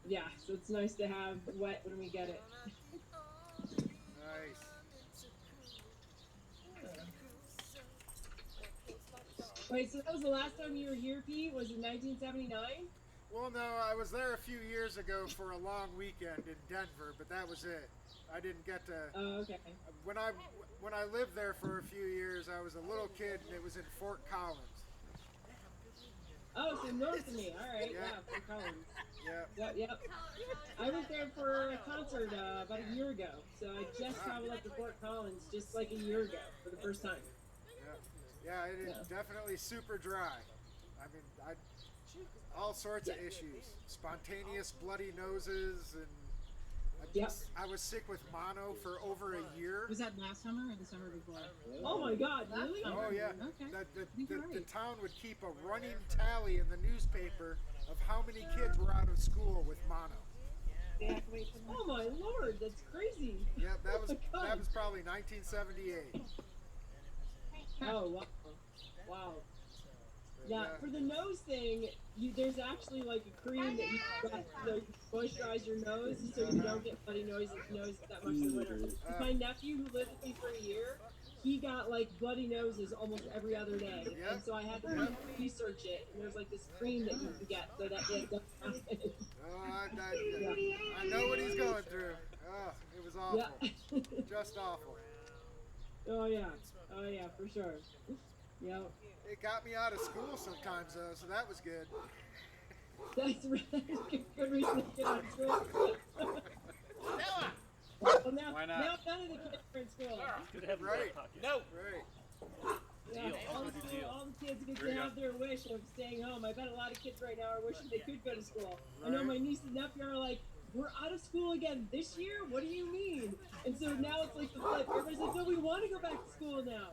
yeah, so it's nice to have wet when we get it. Nice. Wait, so that was the last time you were here, Pete? Was it 1979? Well, no, I was there a few years ago for a long weekend in Denver, but that was it. I didn't get to. Oh, okay. When I lived there for a few years, I was a little kid, and it was in Fort Collins. Oh, so north of me. All right, Yeah. Fort Collins. Yeah. Yep. I went there for a concert about a year ago. So I just traveled up to Fort Collins just like a year ago for the first time. Yeah, it is definitely super dry. I mean, all sorts of issues. Spontaneous bloody noses, and I was sick with mono for over a year. Was that last summer or the summer before? Oh my God, really? Oh yeah. Okay. The town would keep a running tally in the newspaper of how many kids were out of school with mono. Oh my Lord, that's crazy. Yeah, that was Oh my God. probably 1978. Oh wow. Yeah, for the nose thing, there's actually like a cream that you moisturize your nose so you don't get bloody nose that much in the winter. My nephew who lived with me for a year, he got like bloody noses almost every other day, and so I had to research it. And there's like this cream that you can get so that it doesn't happen. I know what he's going through. Oh, it was awful. Yeah. Just awful. Oh yeah, for sure. Yep. It got me out of school sometimes though, so that was good. That's really good reason to get out of school. Well, now, Why not? Now none of the kids are in school. Good to have Right. No. Right. Yeah, Deal. all the kids get Here to you have their wish of staying home. I bet a lot of kids right now are wishing they could go to school. I know my niece and nephew are like, we're out of school again this year? What do you mean? And so now it's like the flip. Everybody's like, no, we want to go back to school now.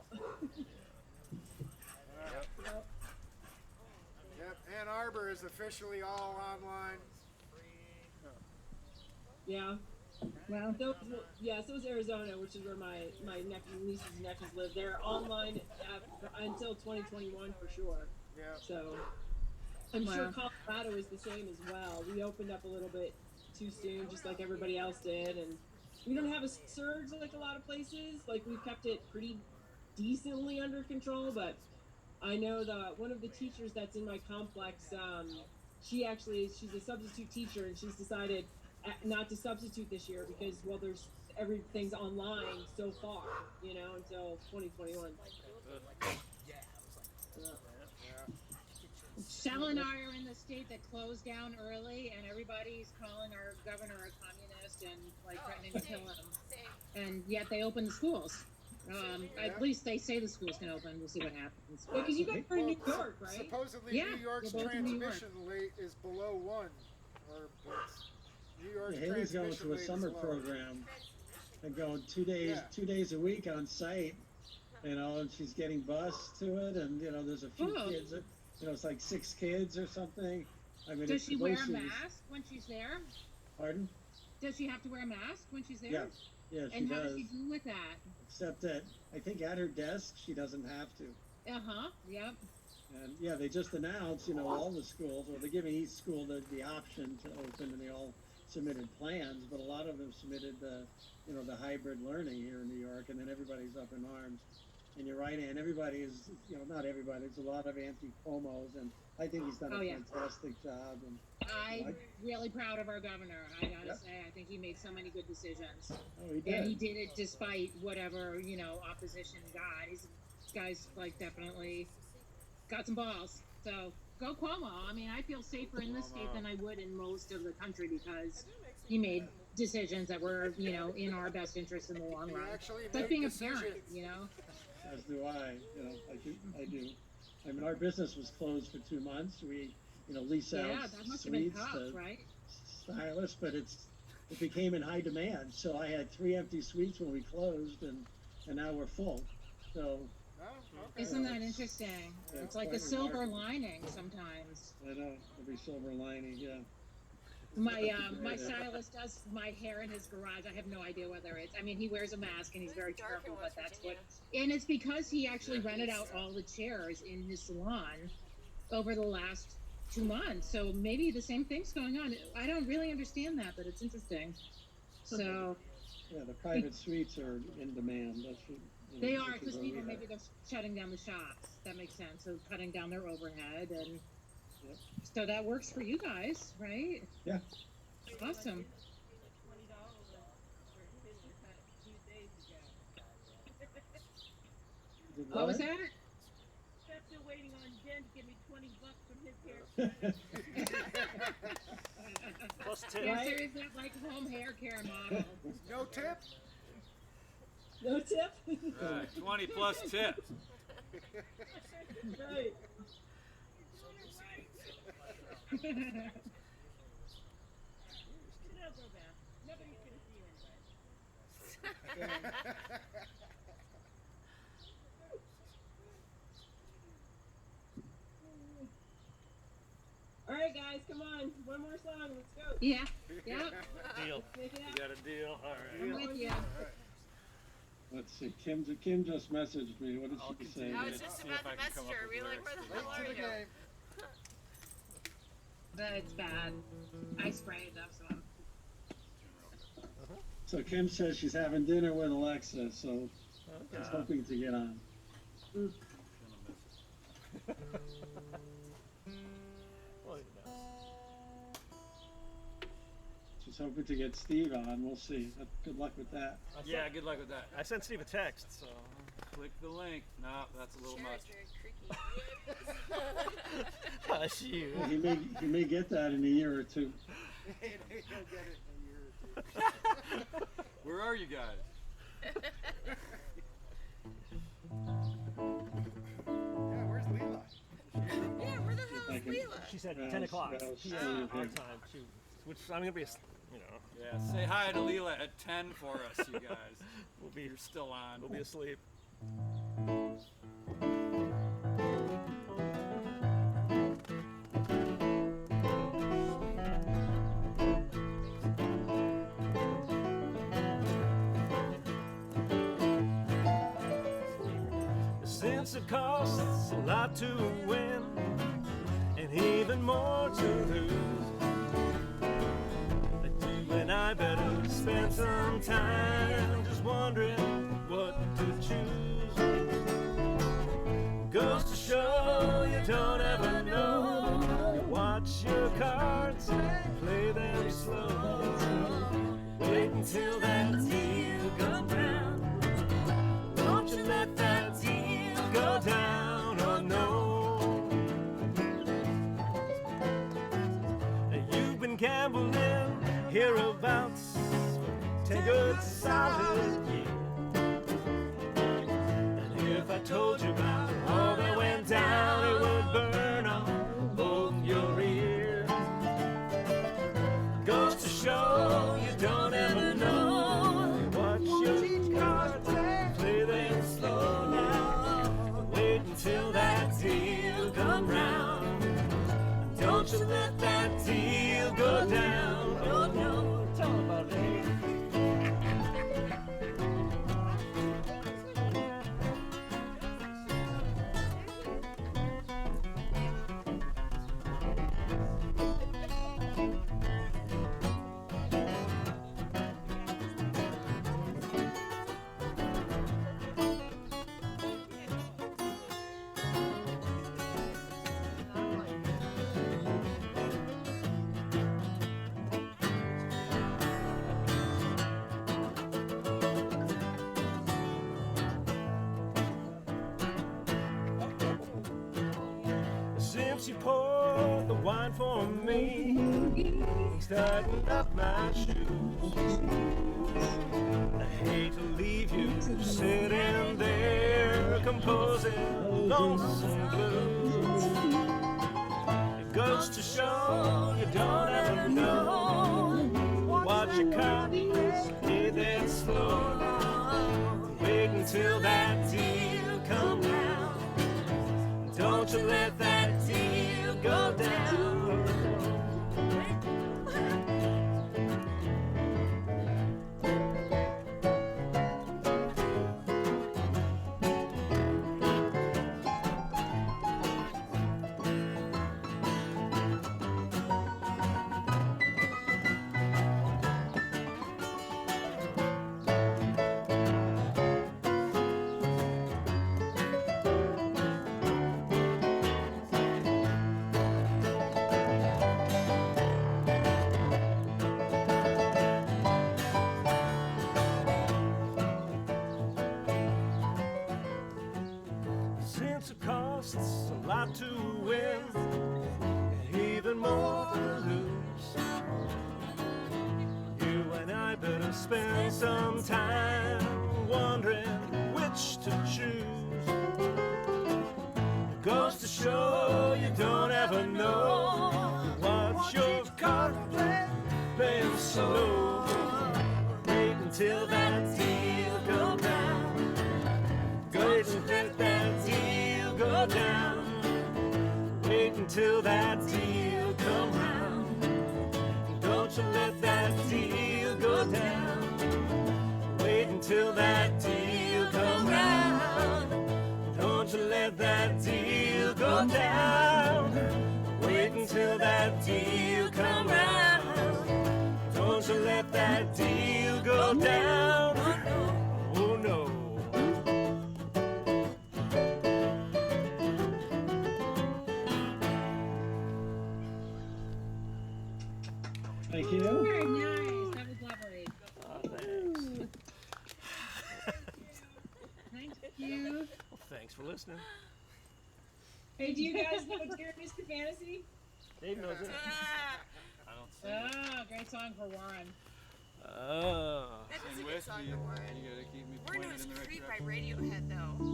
Yep. Ann Arbor is officially all online. Yeah. Well, So is Arizona, which is where my nieces and nephews live. They're online until 2021 for sure. Yeah. So I'm sure Colorado is the same as well. We opened up a little bit too soon, just like everybody else did, and we don't have a surge like a lot of places. Like we've kept it pretty decently under control, but I know one of the teachers that's in my complex, she's a substitute teacher, and she's decided not to substitute this year because everything's online so far, until 2021. Sal and I are in the state that closed down early, and everybody's calling our governor a communist and like threatening to kill him. And yet they open the schools. At least they say the schools can open. We'll see what happens. Because you guys are in New York, right? Supposedly Yeah, New York's we're both in New York. transmission rate is below 1. Or New York's Haley's going transmission to a rate summer is low. program and going 2 days a week on site, and she's getting bused to it, and there's a few kids that, it's like 6 kids or something. I mean, Does she wear a mostly- mask when she's there? Pardon? Does she have to wear a mask when she's there? Yeah, she And how does. does she do with that? Except that I think at her desk she doesn't have to. Yep. And yeah, they just announced, all the schools, or they're giving each school the option to open, and they all submitted plans, but a lot of them submitted the hybrid learning here in New York, and then everybody's up in arms. and you're right, and everybody is, not everybody, there's a lot of anti-Cuomos, and I think he's done a fantastic job. And I'm really proud of our governor. I gotta say, I think he made so many good decisions. Oh, he did. And he did it despite whatever, opposition he got. He's guy's like definitely got some balls. So go Cuomo. I mean, I feel safer in this state than I would in most of the country because he made decisions that were, in our best interest in the long run. It's like being a parent, As do I. I do. I mean, our business was closed for 2 months. We, lease out that must have been suites tough, to right? stylists, but it became in high demand. So I had 3 empty suites when we closed, and now we're full. So. Isn't that interesting? Yeah, it's like a silver lining sometimes. I know, every silver lining, yeah. My stylist does my hair in his garage. I have no idea whether it's. I mean, he wears a mask and he's very careful, but that's what. And it's because he actually rented out all the chairs in his salon over the last 2 months. So maybe the same thing's going on. I don't really understand that, but it's interesting. So. Yeah, the private suites are in demand. That's what, they are, because people maybe they're shutting down the shops. That makes sense. So cutting down their overhead, and so that works for you guys, right? Yeah. Awesome. What was that? I'm still waiting on Jen to give me $20 from his hair. Plus tip. Yes, there is that like home hair care model. No tip? No tip? Right, 20 plus tips. Right. No, go back. Nobody's gonna see you anyway. All right, guys, come on. One more song. Let's go. Yeah. Yep. Deal. Make it You happen. got a deal? All I'm right. with you. Let's see, Kim just messaged me. What did she say? I was just about to message her. We're like, where the hell are you? But it's bad. I sprayed up some. So Kim says she's having dinner with Alexa, so she's hoping to get on. She's hoping to get Steve on. We'll see. Good luck with that. Yeah, good luck with that. I sent Steve a text, so. Click the link. No, that's a little much. Hush you. Well, he may get that in a year or two. He'll get it in a year or two. Where are you guys? Yeah, where's Leela? Yeah, where the hell is Leela? She said Yeah, 10 o'clock yeah, p.m. our yeah. time. Which I'm gonna be, Yeah, say hi to Leela at 10 for us, you guys. You're still on. We'll be asleep. Since it costs a lot to win and even more to lose, you and I better spend some time just wondering what to choose. Goes to show you don't ever know. Watch your cards, play them slow. Wait until that deal comes round. Don't you let that deal go down, oh no. You've been gambling hereabouts 10 good solid years. And if I told you about all that went down, it would burn on both your ears. Goes to show you don't ever know. Watch your cards, play them slow now. Wait until that deal comes round. Don't you let that deal go down. Oh no, tell them about it. since you poured the wine for me and starting up my shoes. I hate to leave you sitting there composing lonesome blues. It goes to show you don't ever know what you cut, hit that slow. Wait until that deal comes round. Don't you let that deal go down. Since it costs a lot to win, and even more to lose, you and I better spend some time wondering which to choose. It goes to show you don't ever know what you've got playing slow. Wait until that deal goes down. Wait until that deal go down. Wait until that deal come round. Don't you let that deal go down. Wait until that deal come round. Don't you let that deal go down. Wait until that deal come round. Don't you let that deal go down. Oh no. Thank you. Very nice. That was lovely. Oh, thanks. Thank you. Well, thanks for listening. Hey, do you guys know Mr. Fantasy? Dave knows it. I don't see it. Oh, great song for Warren. Oh. That is a Sing good with song me. to Warren. You gotta keep me Warren pointed was in the right Creep by direction. Radiohead, though. Oh,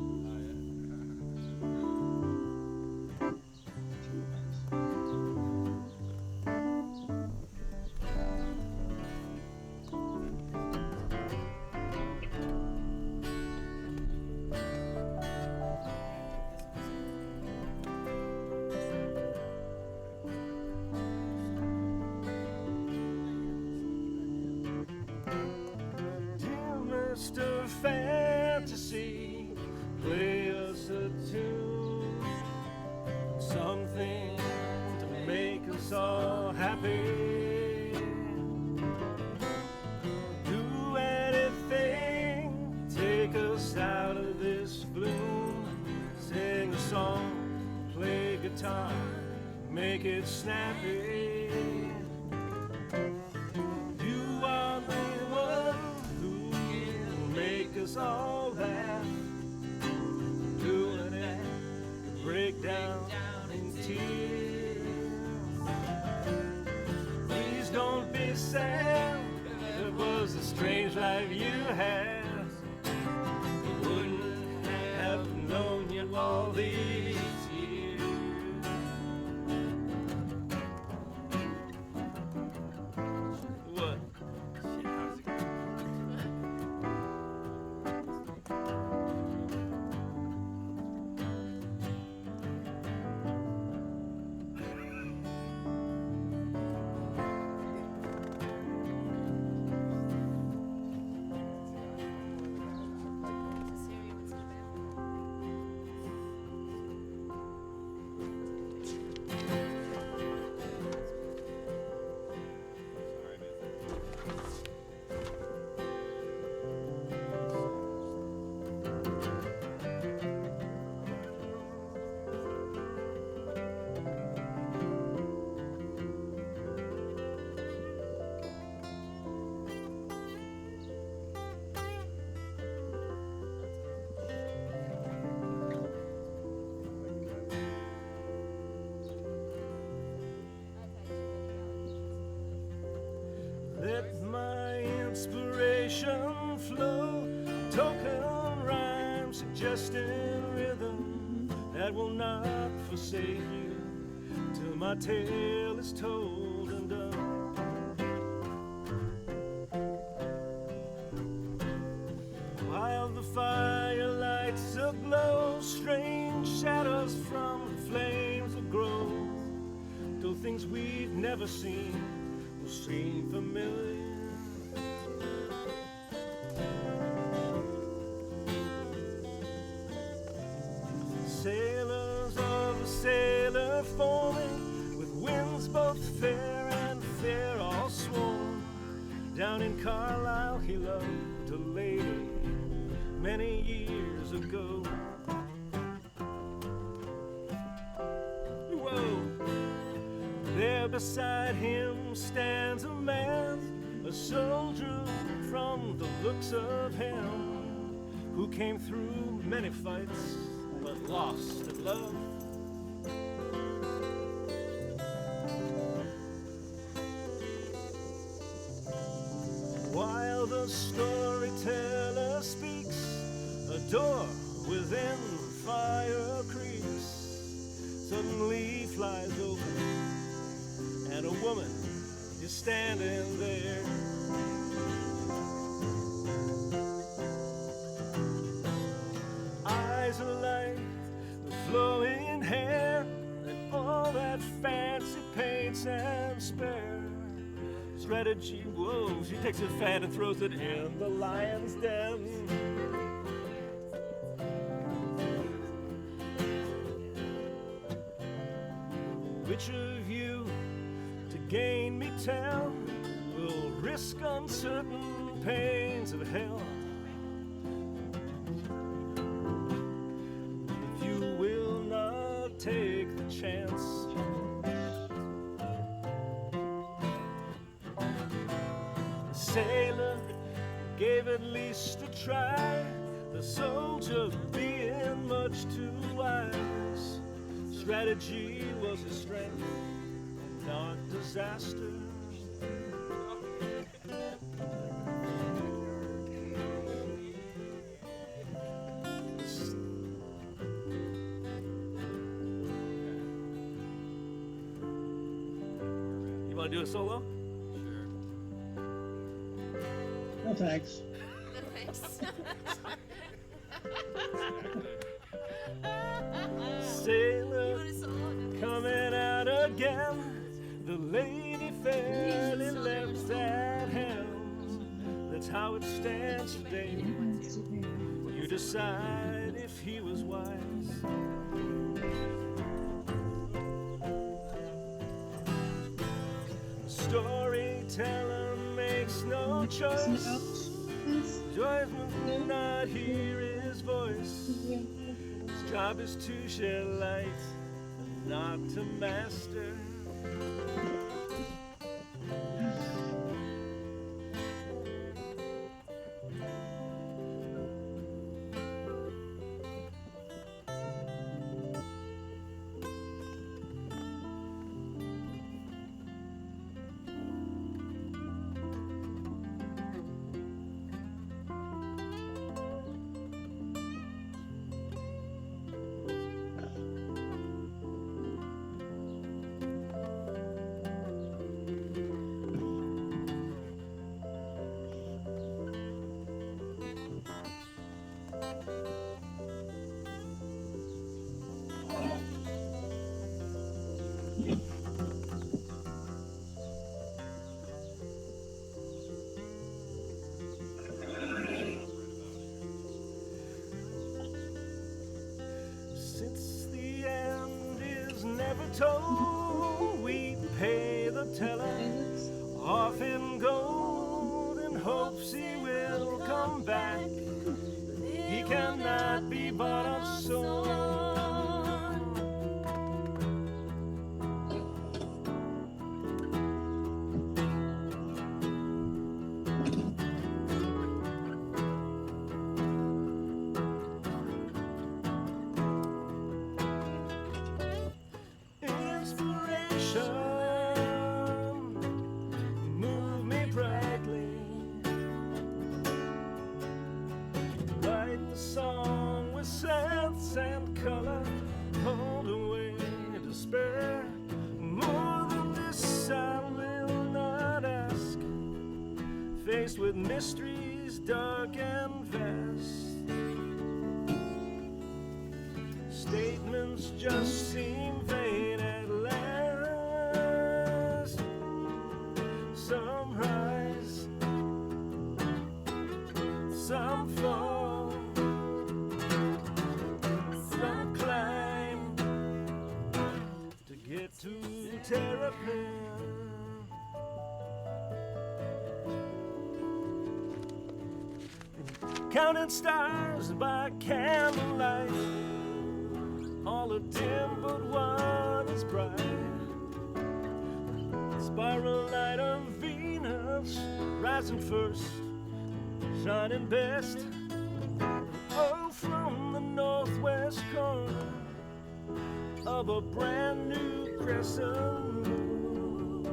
Dear Mr. Fantasy, play us a tune, something to make us all happy. Do anything, take us out of this gloom. Sing a song, play guitar, make it snappy. You are the one who can make us all laugh. Doing it, break down in tears. Please don't be sad. It was a strange life you had. Wouldn't have known you all these years. What? Shit, how's it going? everlasting rhythm that will not forsake you till my tale is told and done. While the fire lights aglow, strange shadows from the flames will grow, till things we've never seen will seem familiar. Sailors of a sailor forming, with winds both fair and fair all sworn. Down in Carlisle he loved a lady many years ago. Whoa! There beside him stands a man, a soldier from the looks of him, who came through many fights but lost at love. While the storyteller speaks, a door within the fire creaks, suddenly flies open, and a woman is standing there. Eyes alight, with flowing hair, and all that fancy paints and spare. Strategy, whoa, she takes her fan and throws it in the lion's den. Which of you, to gain me tell, will risk uncertain pains of hell? If you will not take the chance, the sailor gave at least a try, the soldier being much too wise. Strategy was his strength, not disaster. You want to do a solo? No thanks. Sailor coming out again, the lady fairly left that helm. That's how it stands today. You decide if he was wise. Storyteller makes no choice. Judgment will not hear his voice. His job is to shed light and not to master. Since the end is never told, we pay the teller off in gold in hopes he will come back. He cannot be bought or sold. Move me brightly, write the song and color, hold away despair. More than this I will not ask. Faced with mysteries dark and vast, statements just seem vain at last. Some rise, some fall, some climb to get to Terrapin. Counting stars by candlelight, all are dim but one is bright. Spiral light of Venus, rising first, shining best. Oh, from the northwest corner of a brand new crescent moon,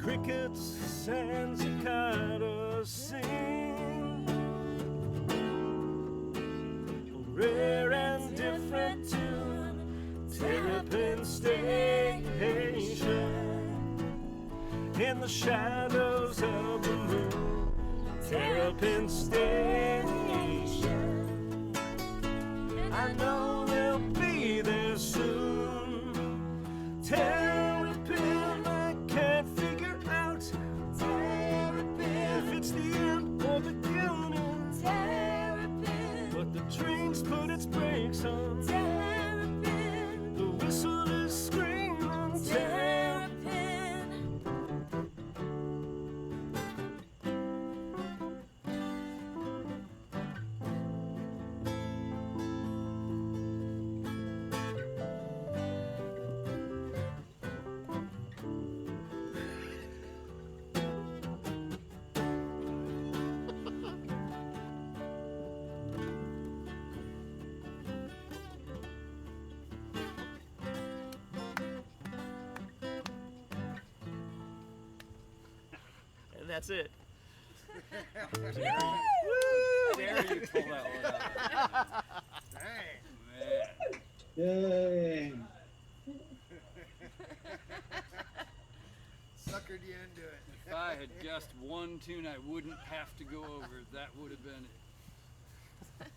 crickets and cicadas sing, a rare and different tune. Terrapin Station in the shadows of the moon. Terrapin Station, I know they'll be there soon. Terrapin, I can't figure out if it's the end or beginning. Terrapin, but the train's put its brakes on. Terrapin, the whistle is screaming. Terrapin. And that's it. Dare you pull that one out. Dang. Man. Yay. Suckered you into it. If I had guessed one tune I wouldn't have to go over, that would have been it.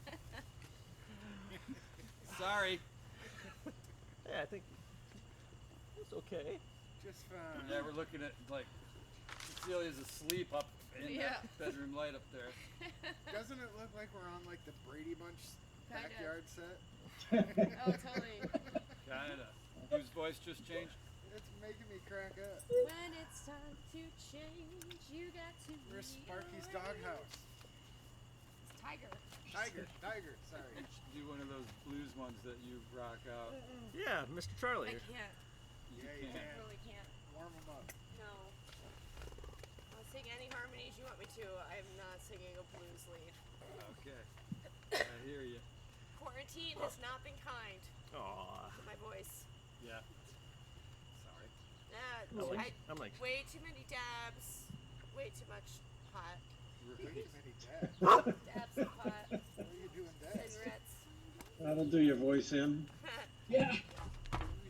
Sorry. Yeah, I think it's okay. Just fine. Yeah, we're looking at like Cecilia's asleep up in that bedroom light up there. Doesn't it look like we're on like the Brady Bunch Kinda. backyard set? Oh, totally. Kinda. Whose voice just changed? It's making me crack up. When it's time to change, you got to We're be Sparky's ready. doghouse. It's Tiger. Tiger, sorry. You should do one of those blues ones that you rock out. Yeah, Mr. Charlie. I can't. Yeah, you I can. really can't. Warm them up. No. I'll sing any harmonies you want me to. I'm not singing a blues lead. Okay. I hear you. Quarantine has not been kind Aw. to my voice. Yeah. Sorry. I'm like, Way too many dabs. Way too much pot. Way too many dads. Dabs of pot. What are you doing, dads? Cigarettes. That'll do your voice in. Yeah.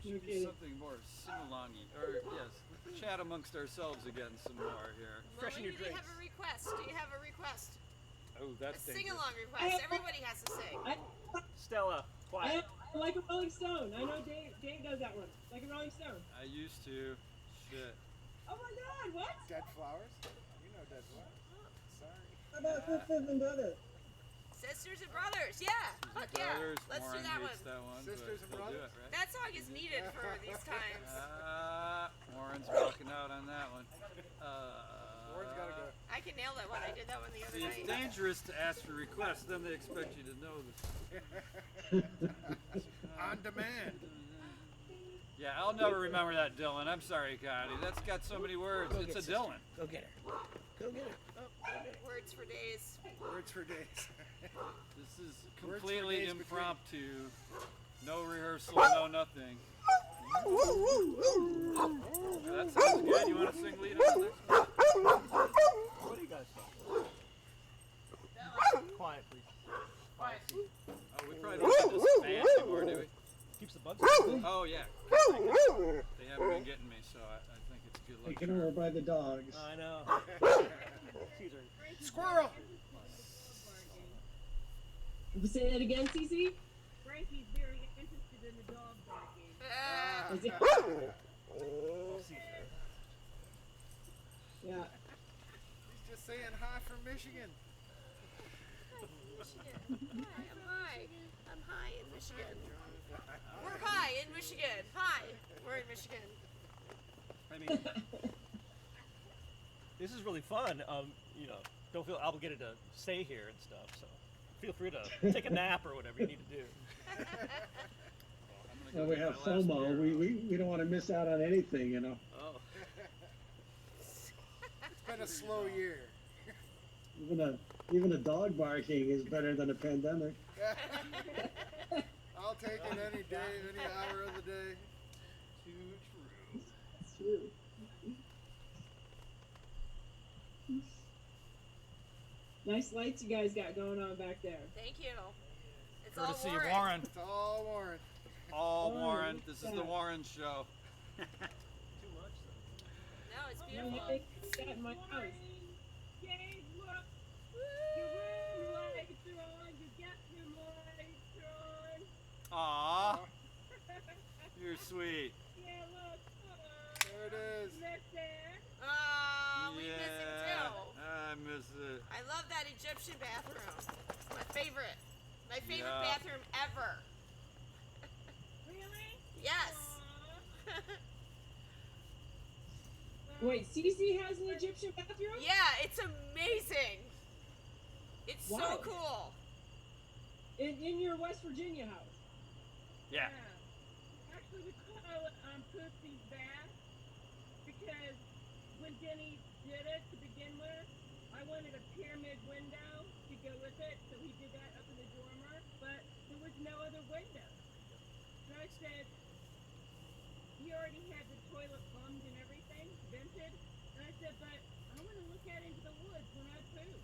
We should do something more sing-alongy, or yes, chat amongst ourselves again some more here. Freshen your Do you drinks. have a request? Do you have a request? Oh, A that's dangerous. sing-along request. Everybody has to sing. Stella, quiet. Like a Rolling Stone. I know Dave does that one. Like a Rolling Stone. I used to. Shit. Oh my God! What? Dead flowers? You know dead flowers. Sorry. How about Sisters and Brothers? Sisters and Brothers. Yeah. Fuck yeah. Brothers, Let's Warren do that hates one. that one, Sisters but and he'll do Brothers? it, right? That song is needed for these times. Warren's rocking out on that one. Warren's gotta go. I can nail that one. I did that one the other See, it's night. dangerous to ask for requests, then they expect you to know this. On demand. Yeah, I'll never remember that Dylan. I'm sorry, Connie. That's got so many words. It's a Dylan. Go get her. Go get her. Words for days. Words for days. This is Words for completely days between. impromptu. No rehearsal, no nothing. That sounds good. You want to sing lead on this? What do you guys think? Quiet, please. Quiet. Oh, we probably don't have this fan anymore, do we? Keeps the bugs away. Oh, yeah. They haven't been getting me, so I think it's a good luck. Taken over by the dogs. I know. Squirrel! Say that again, Cece? Frankie's very interested in the dog barking. Is it? Yeah. He's just saying hi from Michigan. Michigan. Hi, I'm high. I'm high in Michigan. We're high in Michigan. Hi. We're in Michigan. I mean, this is really fun. You know, don't feel obligated to stay here and stuff. So feel free to take a nap or whatever you need to do. Well, we have FOMO. We don't want to miss out on anything, you know. Oh. It's been a slow year. Even a dog barking is better than a pandemic. I'll take it any day, any hour of the day. Too true. It's true. Nice lights you guys got going on back there. Thank you. It's Courtesy all of Warren. Warren. It's all Warren. All Warren, Warren. This is the yeah. Warren show. Too much, though. No, it's No, beautiful. I got in my house. Yay, look! Your lights are on. You got your lights on. Aw, you're sweet. Yeah, look. There it is. That's there. Oh, we miss him too. I miss it. I love that Egyptian bathroom. It's my favorite. My favorite Yeah. bathroom ever. Really? Yes. Wait, Cece has an Egyptian bathroom? Yeah, it's amazing. It's so Wow. cool. In your West Virginia house? Yeah. Actually, we call it Poopsy's bath because when Denny did it to begin with, I wanted a pyramid window to go with it, so he did that up in the dormer, but there was no other window. So I said, he already had the toilet plumbed and everything, vented, and I said, but I want to look out into the woods when I poop.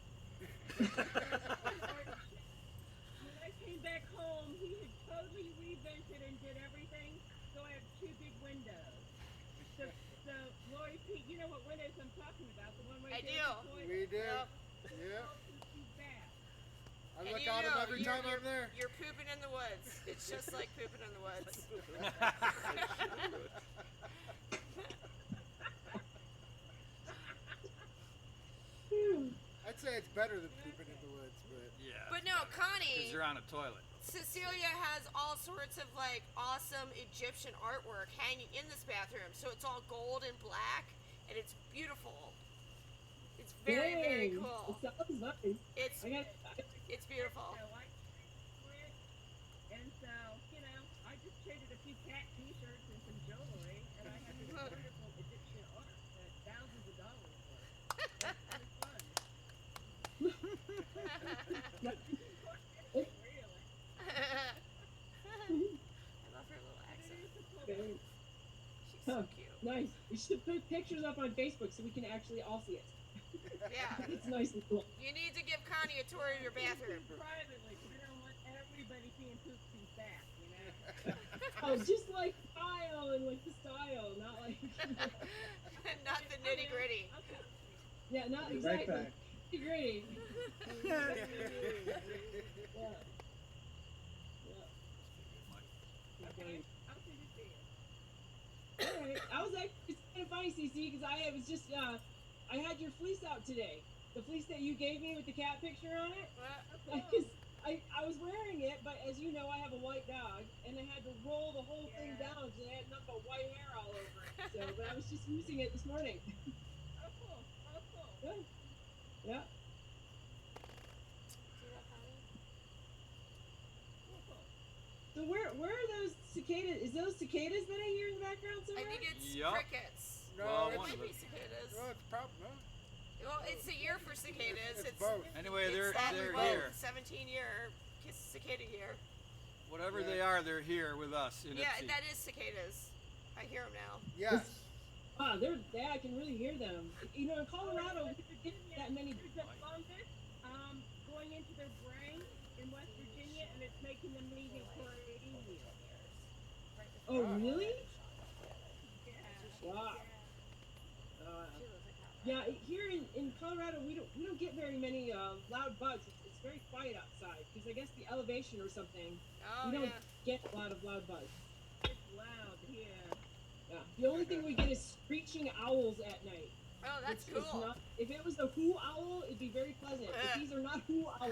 When I came back home, he had totally revented and did everything, so I have two big windows. So Lori P, you know what windows I'm talking about, the one right I there do. at the toilet. We do. Yep. Yeah. Poopsy's bath. I And look you out know, every you're- time I'm there. You're pooping in the woods. It's just like pooping in the woods. I'd say it's better than pooping in the woods, but Yeah. But no, Because Connie, you're on a toilet. Cecilia has all sorts of like awesome Egyptian artwork hanging in this bathroom. So it's all gold and black, and it's beautiful. It's very, very Dang, cool. It sounds nice. It's I it's beautiful. So I for it, and so, you know, I just traded a few cat t-shirts and some jewelry, and I have this wonderful Egyptian art at thousands of dollars for it. That's kind of fun. Really. I love her little accent. Very She's so cute. nice. We should put pictures up on Facebook so we can actually all see it. Yeah. It's nice and cool. You need to give Connie a tour of your bathroom. Privately, because I don't want everybody seeing Poopsy's back, you know? Oh, just like style and like the style, not like Not the nitty gritty. yeah, not Right exactly. back. Great. Yeah. Okay, I'll send it to you. Alright. I was like, it's kind of funny, CC, because I was just, I had your fleece out today. The fleece that you gave me with the cat picture on it. Because I was wearing it, but as you know, I have a white dog, and I had to roll the whole thing down because I had nothing but white hair all over it. So, but I was just using it this morning. Oh, cool. Oh, cool. Good. Yeah. So where are those cicadas? Is those cicadas that I hear in the background I somewhere? think it's Yup. crickets. no, Well, It one might of be it. cicadas. well, it's probably no. Well, it's a year for cicadas. It's both. Anyway, they're that they're well, here. 17 year cicada year. Whatever Yeah. they are, they're here with us in Yeah, Ypsi. that is cicadas. I hear them now. Yes. Ah, I can really hear them. You know, in Colorado, we don't get that many. There's a fungus going going into their brain in West Virginia, and it's making them leaving chlorine. Oh, really? Yeah. Wow. Yeah, here in Colorado, we don't get very many loud bugs. It's very quiet outside because I guess the elevation or something. Oh, We don't yeah. get a lot of loud bugs. It's loud here. Yeah. The only thing we get is screeching owls at night. Oh, that's which is cool. not, if it was a hoo owl, it'd be very pleasant. But these are not hoo owls.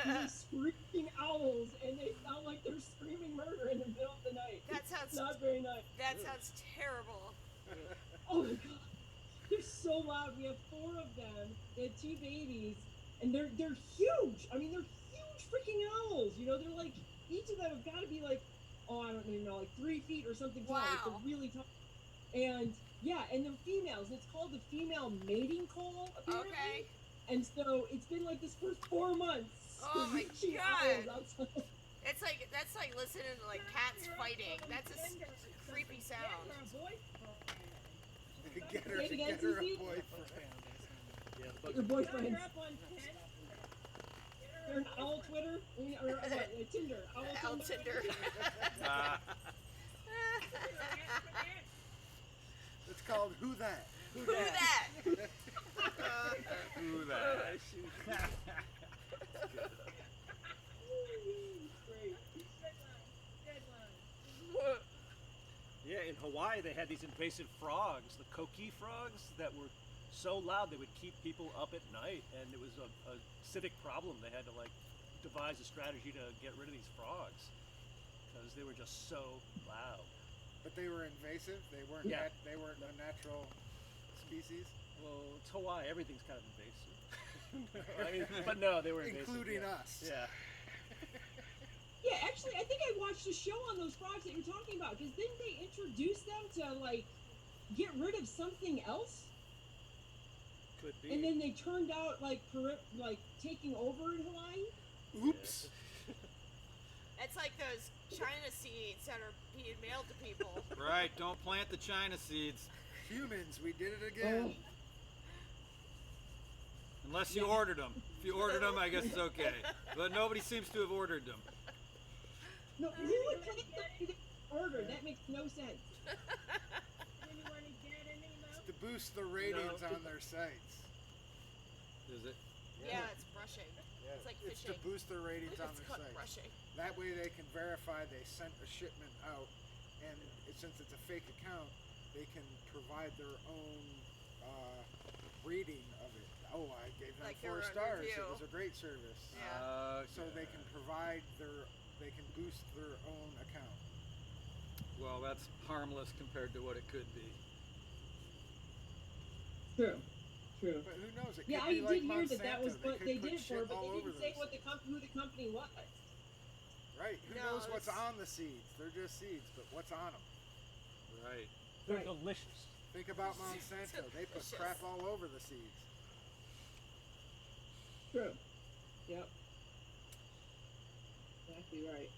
These are screeching owls, and they sound like they're screaming murder in the middle of the night. That sounds Not very nice. That sounds terrible. Oh my god. They're so loud. We have 4 of them. They have 2 babies, and they're huge. I mean, they're huge freaking owls. You know, they're like, each of them have got to be like, oh, I don't even know, like 3 feet or something tall. Like, Wow. they're really tall. And yeah, and they're females. It's called the female mating call, apparently. Okay. And so it's been like this for 4 months. Oh my Screeching God. owls outside. That's like listening to like cats fighting. That's a creepy sound. Get her, Say it again, get her a Susie? boyfriend. Yeah, the Your bugs. boyfriend. You're up on 10. They're an owl Twitter? Or what? Tinder. Owl Tinder. It's called Who That? Who that? Who that? Great. Yeah, in Hawaii they had these invasive frogs, the coqui frogs, that were so loud they would keep people up at night, and it was a civic problem. They had to like devise a strategy to get rid of these frogs because they were just so loud. But they were invasive. They weren't. Yeah. They weren't a natural species, Well, it's Hawaii. Everything's kind of invasive. I mean, but no, they were invasive. including yeah. us. Yeah. Yeah, actually, I think I watched a show on those frogs that you're talking about, because didn't they introduce them to, like, get rid of something else? Could be. And then they turned out, like, taking over in Hawaii? Oops. That's like those China seeds that are being mailed to people. Right, don't plant the China seeds. Humans, we did it again. Unless you ordered them. If you ordered them, I guess it's okay. But nobody seems to have ordered them. No, who would plant something that ordered? That makes no sense. Anyone get any It's to boost the ratings No. on their sites. Is it? Yeah, it's brushing. Yeah, It's like it's to fishing. boost their ratings on It's their called sites. brushing. That way they can verify they sent a shipment out, and since it's a fake account, they can provide their own reading of it. Oh, I gave them Like 4 their own stars. review. It was a great service. Yeah. So they can provide they can boost their own account. Well, that's harmless compared to what it could be. True. True. But who knows? It Yeah, could I be like did hear that that Monsanto. was what could they put did it for, shit but all they over didn't say those. what who the company was. Right. Who No, knows what's it's- on the seeds? They're just seeds, but what's on them? Right. They're Right. delicious. Think about Monsanto. They put Delicious. crap all over the seeds. True. Yep. Exactly right.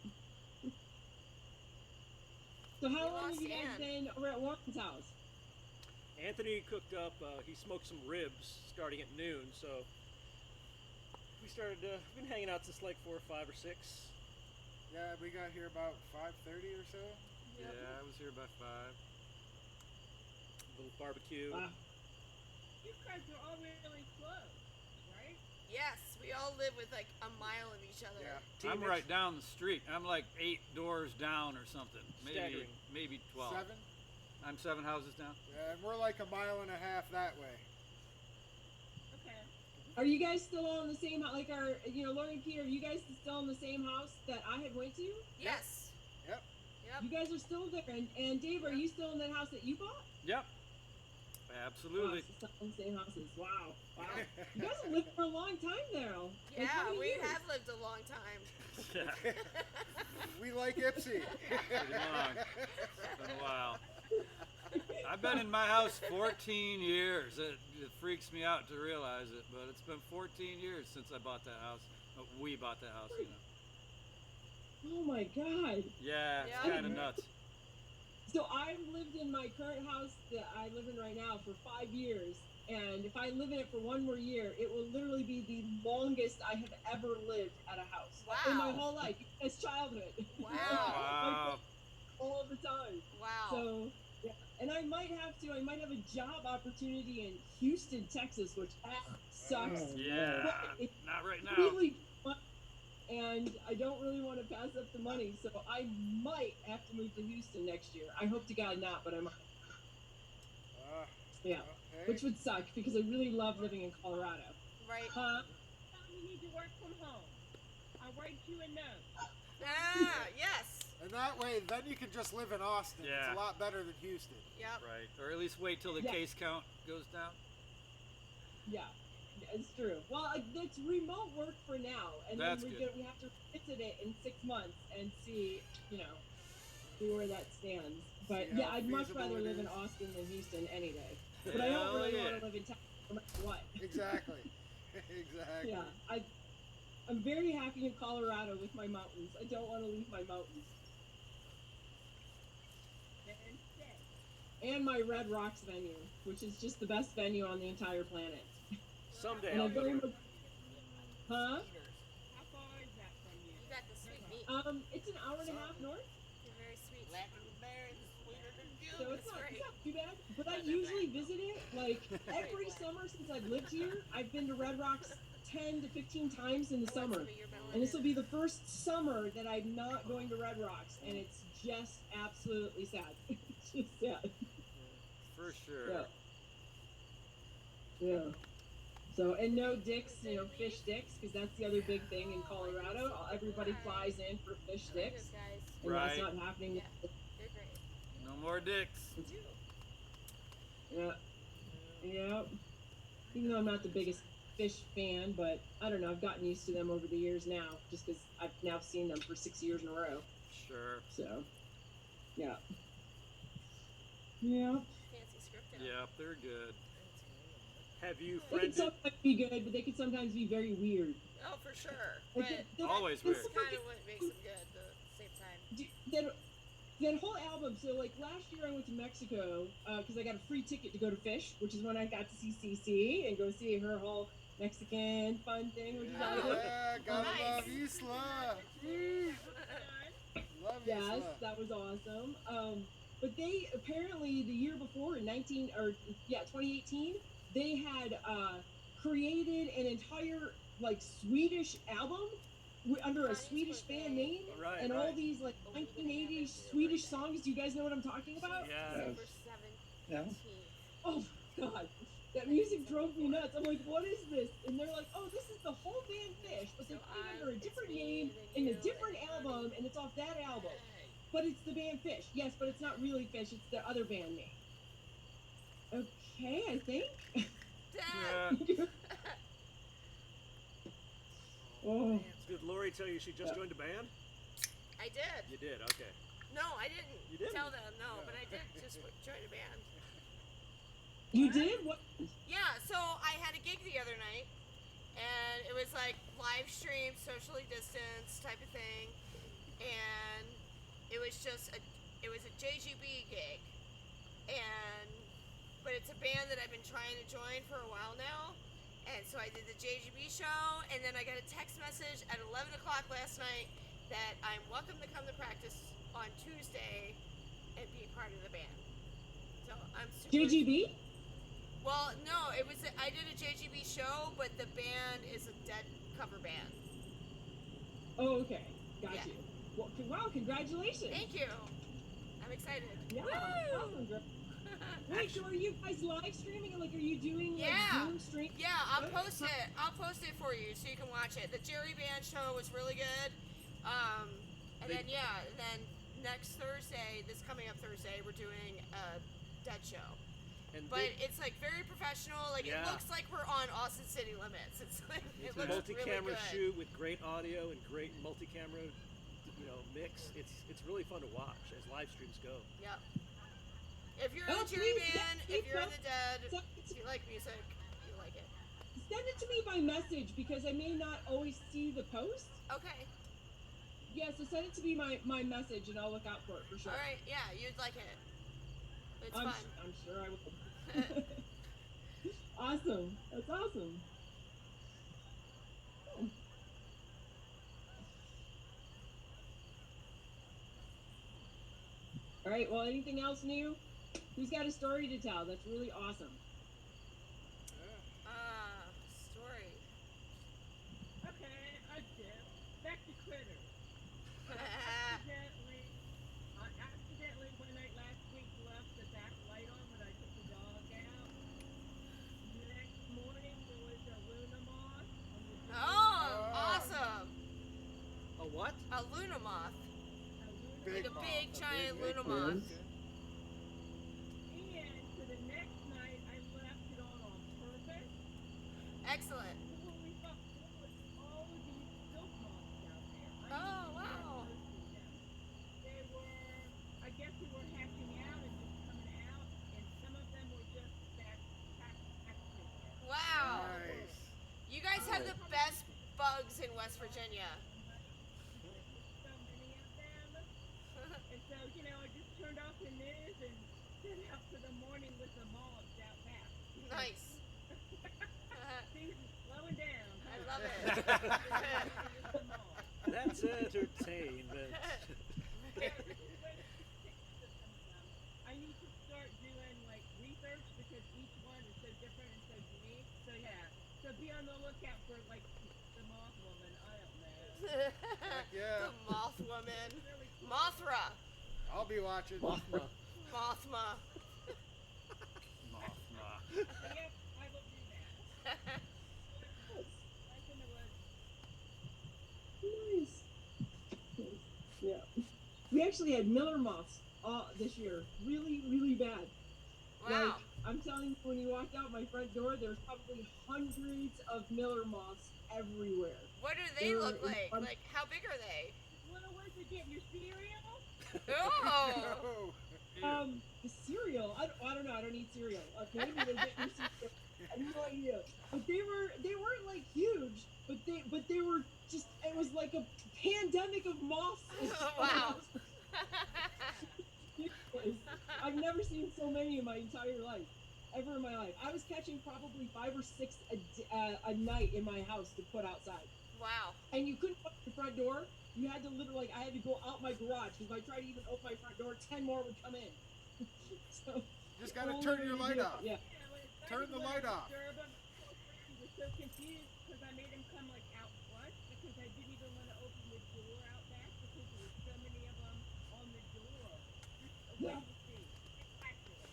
So how We long have lost you guys Ann. been over at Warren's house? Anthony cooked up, he smoked some ribs starting at noon, so we started, we've been hanging out since like 4 or 5 or 6. Yeah, we got here about 5:30 or so. Yeah, I was here by 5. Little barbecue. Wow. You guys are all really close, right? Yes, we all live with like a mile of each other. Yeah. I'm right down the street. I'm like 8 doors down or something. Staggering. Maybe 12. 7. I'm 7 houses down. Yeah, and we're like a mile and a half that way. Okay. Are you guys still all in the same like Lori and Peter, are you guys still in the same house that I had went to? Yes. Yep. Yep. You guys are still there, and Dave, are you still in that house that you bought? Yep. Absolutely. Wow, so still in the same houses. Wow. Wow. You guys have lived for a long time there. Like, Yeah, how many we years? have lived a long time. Yeah. We like Ypsi. Pretty long. It's been a while. I've been in my house 14 years. It freaks me out to realize it, but it's been 14 years since I bought that house. We bought that house, you know. Oh my God. Yeah, it's Yeah. kind of nuts. So I've lived in my current house that I live in right now for 5 years, And if I live in it for one more year, it will literally be the longest I have ever lived at a house in my whole life, as childhood. Wow. All the time. Wow. So, yeah. And I might have a job opportunity in Houston, Texas, which sucks. Yeah. But it's Not right now. really fun, and I don't really want to pass up the money, so I might have to move to Houston next year. I hope to God not, but I might. Yeah. Okay. Which would suck because I really love living in Colorado. Right. You need to work from home. I'll write you a note. Yes. And that way, then you can just live in Austin. Yeah. It's a lot better than Houston. Yep. Right. Or at least wait till the case count goes down. Yeah, it's true. Well, it's remote work for now, and That's then good. we have to visit it in 6 months and see where that stands. But See how yeah, I'd much feasible rather it live in is. Austin than Houston any day. But I don't Hell really yeah. want to live in Texas no matter what. Exactly. Exactly. Yeah, I'm very happy in Colorado with my mountains. I don't want to leave my mountains. And my Red Rocks venue, which is just the best venue on the entire planet. Someday And I'll I go very there. much, huh? How far is that from you? You got the sweet meat. It's an hour and a half north, You're very sweet. so it's not too bad. But I usually visit it, like, every summer since I've lived here. I've been to Red Rocks 10 to 15 times in the summer. And this will be the first summer that I'm not going to Red Rocks, and it's just absolutely sad. It's just sad. For sure. Yeah. So, and no dicks, fish dicks, because that's the other big thing in Colorado. Everybody flies in for fish sticks, and that's not happening. They're great. No more dicks. Yeah. Yeah. Even though I'm not the biggest fish fan, but I don't know, I've gotten used to them over the years now, just because I've now seen them for 6 years in a row. Sure. So, yeah. Yeah. Fancy scripted. Yep, they're good. Have you They can friended? sometimes be good, but they can sometimes be very weird. Oh, for sure. Like, But Always this weird. kind of what makes them good at the same time. That whole album, so like last year I went to Mexico because I got a free ticket to go to Fish, which is when I got to see CC and go see her whole Mexican fun thing, which is awesome. Yeah, gotta Nice. love Isla. Love Yes, Isla. that was awesome. But they apparently the year before in 2018, they had created an entire like Swedish album under a Swedish band name, Right, and all right. these like 1980s Swedish songs. Do you guys know what I'm talking about? Yeah. Number 17. Oh my god, that music drove me nuts. I'm like, what is this? And they're like, oh, this is the whole band Fish, but they put it under a different name in a different album, and it's off that album. But it's the band Fish. Yes, but it's not really Fish, it's the other band name. Okay, I think. Yeah. Oh. Did Lori tell you she just joined a band? I did. You did. Okay. No, I didn't. You didn't? Tell them, no, but I did just join a band. You did? What? Yeah, so I had a gig the other night, and it was like live stream, socially distanced type of thing, and it was just a JGB gig, but it's a band that I've been trying to join for a while now, and so I did the JGB show, and then I got a text message at 11 o'clock last night that I'm welcome to come to practice on Tuesday and be part of the band. So I'm super... JGB? Well, no, I did a JGB show, but the band is a Dead cover band. Oh, okay. Got Yeah. you. Well, wow, congratulations. Thank you. I'm excited. Yeah, Woo! awesome, girl. Wait, so are you guys live streaming? Like, are you doing like Yeah. Zoom stream? Yeah, I'll post it. I'll post it for you so you can watch it. The Jerry Band show was really good. And then next Thursday, this coming up Thursday, we're doing a Dead show. But it's like very professional. Like Yeah. it looks like we're on Austin City Limits. It's like It's it a looks multi-camera really good. shoot with great audio and great multi-camera, mix. It's really fun to watch as live streams go. Yep. If you're in Oh, the Jerry please, Band, yeah, if you're in please, the Dead, so- if you like music, you like it. Send it to me by message because I may not always see the post. Okay. Yeah, so send it to me my message and I'll look out for it for sure. All right. Yeah, you'd like it. It's I'm fun. sure I will. Awesome. That's awesome. All right. Well, anything else new? Who's got a story to tell? That's really awesome. Story. Okay, I did. Back to critters. I accidentally one night last week left the back light on when I took the dog out. The next morning there was a Luna moth on the door. Oh, awesome. A what? A Luna moth. Like a moth, big a giant big Luna big moth. one. And for the next night I left it on purpose. Excellent. When we thought there was all of these silk moths out there. Oh, wow. They were, I guess they were hatching out and just coming out, and some of them were just hatching. Wow. Nice. You guys have the best bugs in West Virginia. So many of them. And so, I just turned off the news and set out for the morning with the moths out back. Nice. Things are slowing down. I love it. That's entertainment. I need to start doing like research because each one is so different and so unique. So yeah. So be on the lookout for like the moth woman. I don't know. Yeah. The moth woman. Mothra. I'll be watching. Mothra. Mothma. Mothra. Yep, I will do that. Life in the woods. Nice. Yeah. We actually had miller moths this year. Really, really bad. Wow. Like, I'm telling you, when you walked out my front door, there's probably hundreds of miller moths everywhere. What do they They're look like? in- Like, how big are they? Little ones that get your cereal? Oh. Oh. The cereal. I don't know. I don't eat cereal. Maybe they get your cereal. I have no idea. But they weren't like huge. But they were just. It was like a pandemic of moths. Wow. I've never seen so many in my entire life, ever in my life. I was catching probably 5 or 6 a night in my house to put outside. Wow. And you couldn't open the front door. You had to literally, I had to go out my garage because if I tried to even open my front door, 10 more would come in. So Just gotta only turn way your to light do it- off. Yeah. Turn the light off. He was so confused because I made him come like out front because I didn't even want to open the door out back because there were so many of them on the door. Just a way Yeah. to see. Spectacular.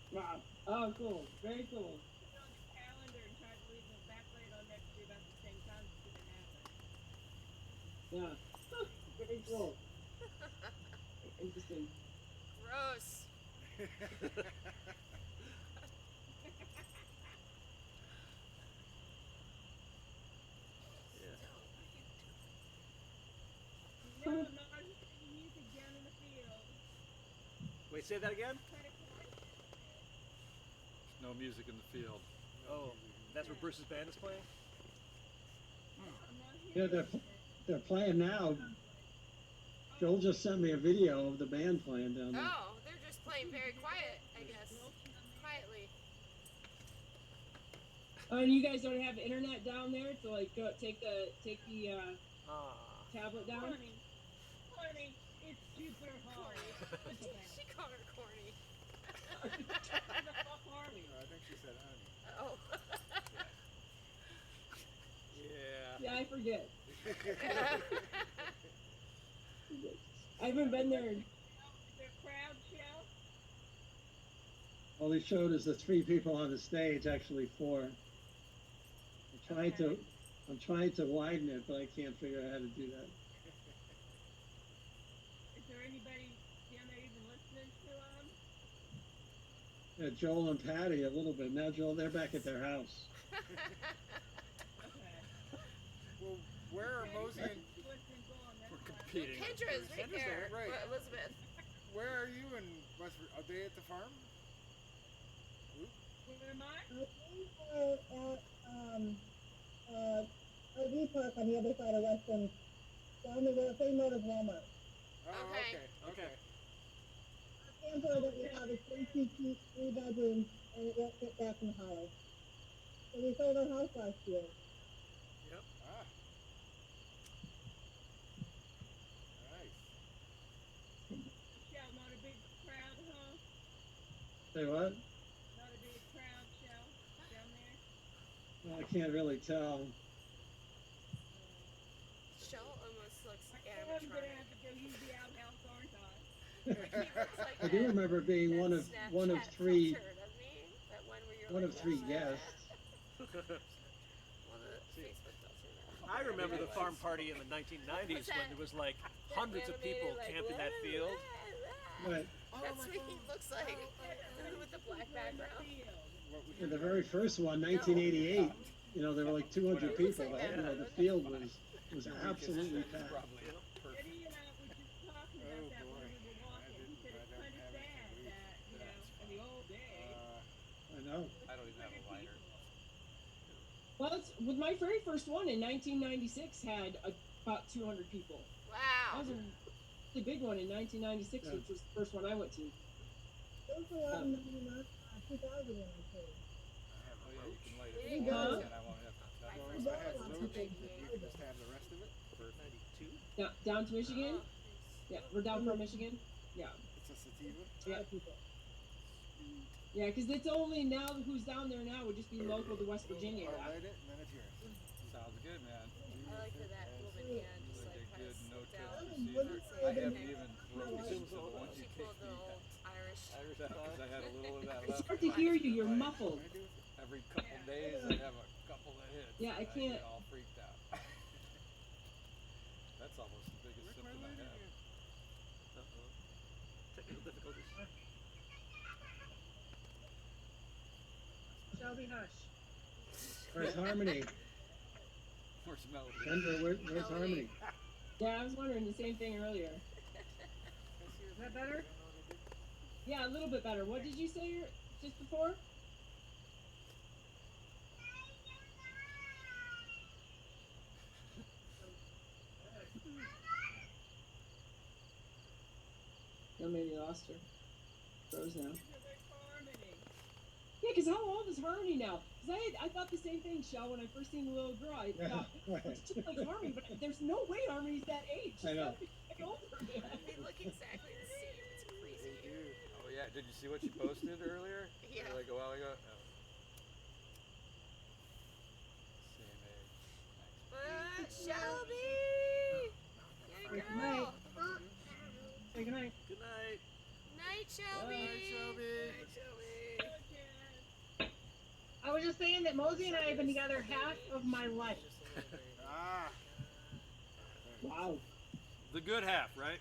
Wow. Oh, cool. Very cool. Put it on the calendar and tried to leave the backlight on next to about the same time it didn't happen. Yeah. Very cool. Interesting. Gross. No, I'm not playing music down in the field. Wait, say that again? No music in the field. Oh, that's where Bruce's band is playing? Yeah, they're playing now. Joel just sent me a video of the band playing down there. Oh, they're just playing very quiet, I guess. Quietly. Oh, and you guys don't have internet down there to like go take the Ah. tablet down? Honey, it's super hard. She called her corny. Harvey. I think she said honey. Oh. Yeah. Yeah, I forget. I haven't been there. Their crowd show. All they showed is the 3 people on the stage, actually 4. I'm trying to widen it, but I can't figure out how to do that. Is there anybody down there even listening to them? Joel and Patty a little bit. Now Joel, they're back at their house. Okay. Well, where are Mosey and We're competing. Kendra is right there. Right. Elizabeth. where are you in West? Are they at the farm? Where am I? RV park on the other side of Weston, down the road, same road as Walmart. Oh, Okay. okay. The camper that we have is 32 feet, 3 bedrooms, and it won't fit back in the house. So we sold our house last year. Yep. Ah. Nice. Shout, not a big crowd, huh? Say what? Not a big crowd, show down there. Well, I can't really tell. Shell almost looks I'm gonna animatronic. have to go use the outhouse, aren't I? Like he looks like I do remember being one of Snapchat three filter, doesn't he? That one where you're one like, of three "Oh, guests. Well, the Facebook filter now. I remember the farm Anyways. party in the 1990s when that? there was like hundreds of Animated, people like, camped in that blah, field. blah, blah. Right. That's what he looks like with the black background. In the very first one, 1988, you know, there were like 200 people. You know, the field was absolutely packed. Eddie and I were just talking about that when we were walking. He said it's kind of sad that, you know, in the old days. I know. I don't even have a lighter. Well, it's, with my very first one in 1996 had about 200 people. Wow. That was a really big one in 1996, Yeah. which was the first one I went to. There was a lot in 2000 when I came. Oh yeah, you can light There it. you go. And I won't have to tell My you. first I one had was those, in you can just have the rest of it. For 92? Down to Michigan? Oh, Yeah, we're down from Michigan. Yeah. It's a sativa. Yeah. Yeah, because it's only now who's down there now would just be local to West Virginia. I'll light it and then it's yours. Sounds good, man. I like that woman hand just Like like a kind good of no slipped trip down. procedure. Not I saying haven't anything. even broken the one She you pulled gave the me old Irish. because I had a little of that It's left. hard to hear you. You're muffled. Every couple days I have a couple of hits. Yeah, I and can't- get all freaked out. That's almost the biggest symptom I have. Uh-oh. Technical difficulties. Shelby, hush. Where's Harmony? Where's Melody? Kendra, where's Harmony? Yeah, I was wondering the same thing earlier. Is that better? Yeah, a little bit better. What did you say just before? Oh, maybe you lost her. Froze now. Yeah, because how old is Harmony now? Because I thought the same thing, Shell, when I first seen the little girl. I thought, right. it's just like Harmony, but there's no way Harmony's that age. I know. She's older, man. They look exactly the same. It's crazy. Oh yeah, did you see what she posted earlier? Yeah. Like a while ago? Oh. Same age. Shelby! Good girl. Say goodnight. Good night. Night, Shelby. Night, Shelby. Night, Shelby. I was just saying that Mosey and I have been together half of my life. Ah. Wow. The good half, right?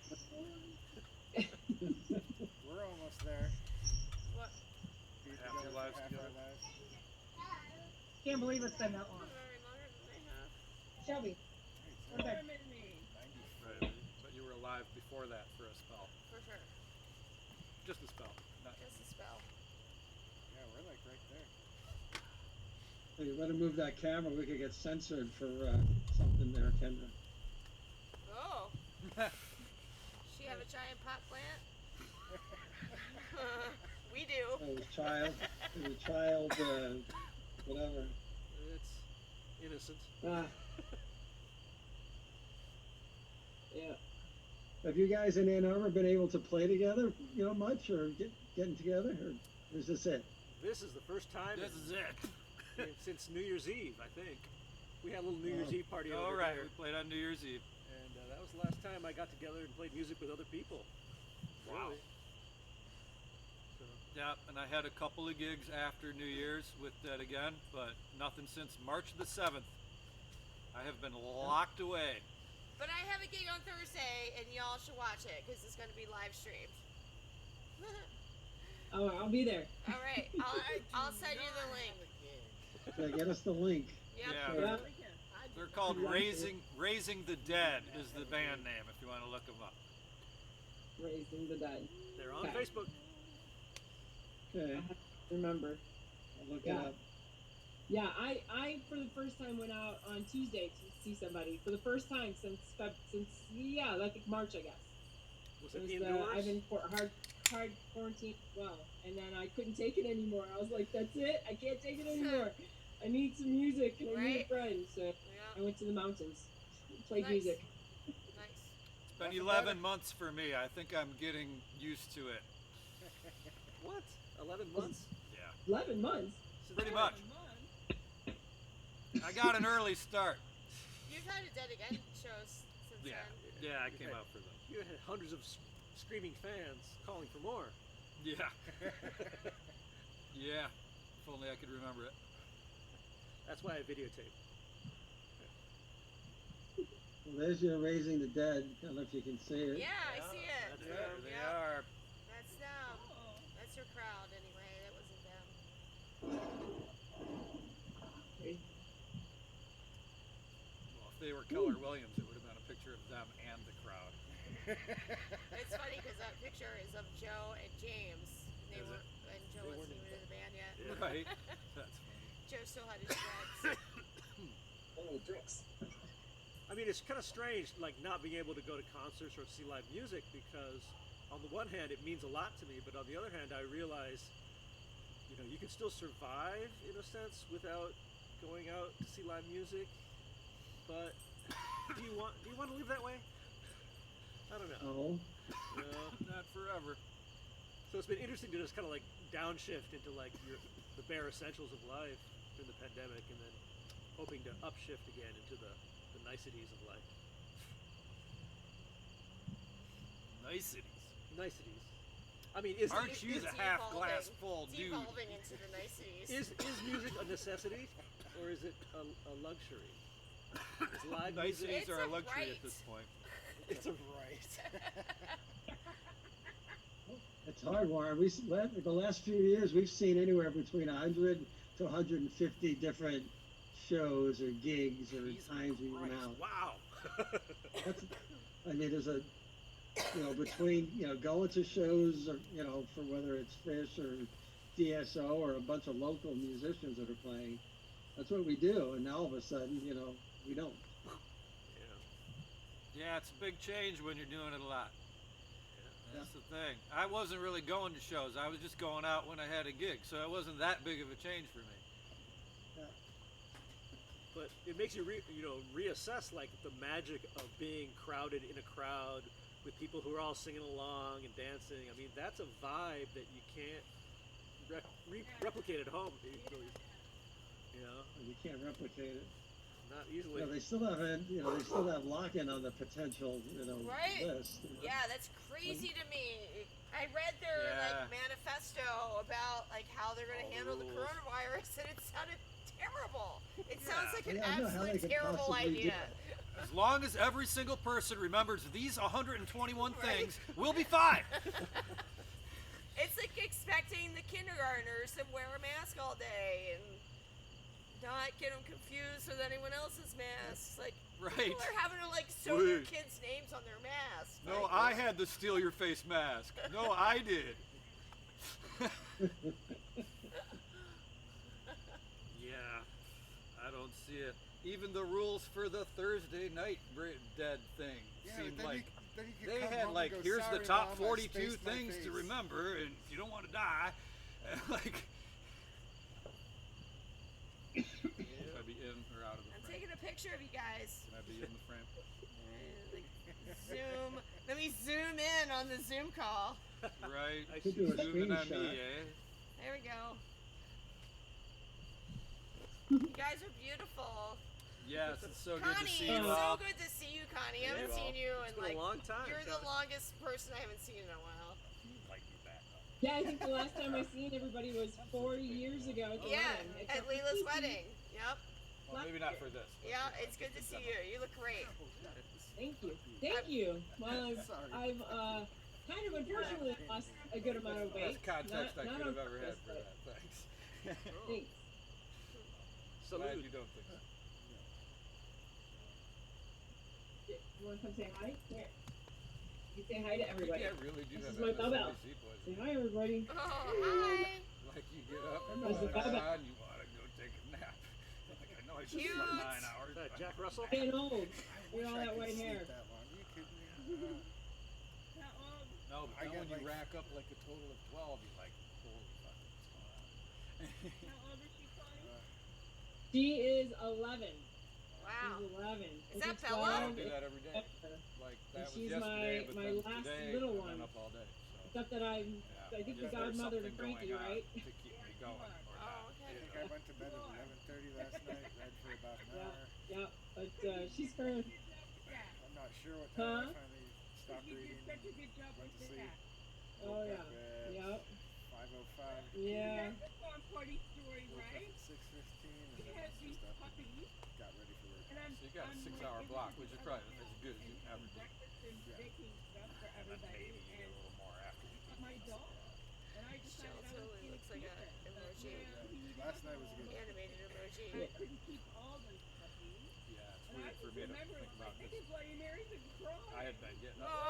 We're almost there. What? Be Half your together lives for half together. our lives. Can't believe it's been that long. Very longer than they have. Shelby, go to bed. Right. But you were alive before that for a spell. For sure. Just a spell. Not Just a spell. Yeah, we're like right there. Hey, you better move that camera. We could get censored for something there, Kendra. Oh. She have a giant pot plant? We do. It was child, whatever. It's innocent. Ah. Yeah. Have you guys in Ann Arbor been able to play together, you know, much, or getting together, or is this it? This is the first time This is it. since New Year's Eve, I think. We had a little New Year's Eve party All over right, there, we played on New Year's Eve. and that was the last time I got together and played music with other people. Wow. Really. So, Yeah, and I had a couple of gigs after New Year's with that again, but nothing since March the 7th. I have been locked away. But I have a gig on Thursday, and y'all should watch it because it's going to be live streamed. Oh, I'll be there. All right, I'll send you the link. Yeah, get us the link. Yep. Yeah, Yeah. they're called Raising the Dead is the band name if you want to look them up. Raising the Dead. they're on Okay. Facebook. Okay, Remember. I'll look it Yeah. up. Yeah, I for the first time went out on Tuesday to see somebody for the first time since I think March, I guess. Was It it was indoors? I've been hard quarantine as well, and then I couldn't take it anymore. I was like, that's it, I can't take it anymore. I need some music and I need a Right? friend. So Yeah. I went to the mountains, played Nice. music. Nice. It's been 11 months for me. I think I'm getting used to it. What? 11 months? Yeah. 11 months? Pretty much. I got an early start. You've had a Dead Again shows since Yeah. then. Yeah, I came out for them. You had hundreds of screaming fans calling for more. Yeah. Yeah. If only I could remember it. That's why I videotape. Well, there's your Raising the Dead. I don't know if you can see it. Yeah, I see it. There they Yep. are. That's them. That's your crowd anyway. That wasn't them. Well, if they were Keller Williams, it would have been a picture of them and the crowd. It's funny because that picture is of Joe and James. They Is were, it? and Joe They wasn't weren't even in the band yet. Yeah. Right. That's funny. Joe still had his dreads. Only drinks. I mean, it's kind of strange, like not being able to go to concerts or see live music because, on the one hand, it means a lot to me, but on the other hand, I realize, you know, you can still survive in a sense without going out to see live music. But do you want to live that way? I don't know. Oh. You know? Not forever. So it's been interesting to just kind of like downshift into like the bare essentials of life during the pandemic, and then hoping to upshift again into the niceties of life. Niceties. Niceties. I mean, is Aren't you the half glass full dude? Devolving into the niceties. is music a necessity or is it a luxury? Is live music? Niceties It's are a a luxury right. at this point. It's a right. It's hard, Warren. The last few years, we've seen anywhere between 100 to 150 different shows or gigs or times we went out. Wow. I mean, there's a, between, going to shows or, for whether it's Fish or DSO or a bunch of local musicians that are playing. That's what we do. And now all of a sudden, we don't. Yeah, it's a big change when you're doing it a lot. That's the thing. I wasn't really going to shows. I was just going out when I had a gig, so it wasn't that big of a change for me. But it makes you reassess like the magic of being crowded in a crowd with people who are all singing along and dancing. I mean, that's a vibe that you can't replicate at home. You can't replicate it. Not easily. They still haven't, they still have lock-in on the potential, Right? list. Yeah, that's crazy to me. I read their manifesto about like how they're going to handle the coronavirus, and it sounded terrible. It sounds like an absolute terrible idea. As long as every single person remembers these 121 things, we'll be fine. It's like expecting the kindergartners to wear a mask all day and not get them confused with anyone else's masks. Like, people are having to like sew their kids' names on their masks. No, I had the steal your face mask. No, I did. Yeah, I don't see it. Even the rules for the Thursday night dead thing seemed like they had like, here's the top 42 things to remember, and if you don't want to die, like. Can I be in or out of the I'm frame? taking a picture of you guys. Can I be in the frame? Zoom. Let me zoom in on the Zoom call. Right. I could do a Zooming on screenshot. me, eh? There we go. You guys are beautiful. Yes, it's so good to Connie, see you it's all. so good to see you, Connie. I haven't seen you in It's been like a long time. you're the longest person I haven't seen in a while. Like me back up. Yeah, I think the last time I seen everybody was 4 years ago at the wedding. At Leela's wedding. Yep. Well, maybe not for this. Yeah, it's good to see you. You look great. Thank you. Thank you. Well, I've kind of unfortunately lost a good amount of weight. Best context I Not could on have ever had purpose, for but that. Thanks. Thanks. Glad you don't think so. You want to come say hi? Here. You say hi to everybody. Yeah, I really do This have is my bell. MSNBC voice. Say hi, everybody. Oh, hi. Like you get up and There's the bell. you want to go take a nap. Like I know I just Cute. slept 9 hours. Jack Russell? Getting old. You're all that white hair. No, but I then got when you like- rack up like a total of 12, you're like, holy fuck, what's going on? How old is she, Connie? She is 11. Wow. She's 11. Is I that think Bella? 12 I do that every day. Like that was she's yesterday, but my then last today little I've one. been up all day. So. Except that I think the There's godmother to something Frankie, going on right? to keep me going. Or Oh, not. okay. I think I went to bed at 11:30 last night, read for about an hour. Yeah, but she's current. I'm not sure what time I finally stopped reading. Such a good job Went to with sleep. that. Oh Woke yeah. up at Yep. 5:05. Yeah. That's a farm party story, Woke up right? at 6:15 and She then has was these just up and puppies, got ready for work. and I'm, So you got a I'm 6-hour like, block, this which is is probably other as good as you can ever do. breakfast and Yeah. baking stuff for And then everybody, maybe you get a and little more after you eat. my dog. And I Shell decided I was totally going looks to like keep a it. But, emoji. he needed Last night was a good. Animated emoji. I couldn't keep all those puppies. Yeah, it's And I weird for just me to remember, think about this this. is Bloody Mary's and crying. I had been getting up Oh. a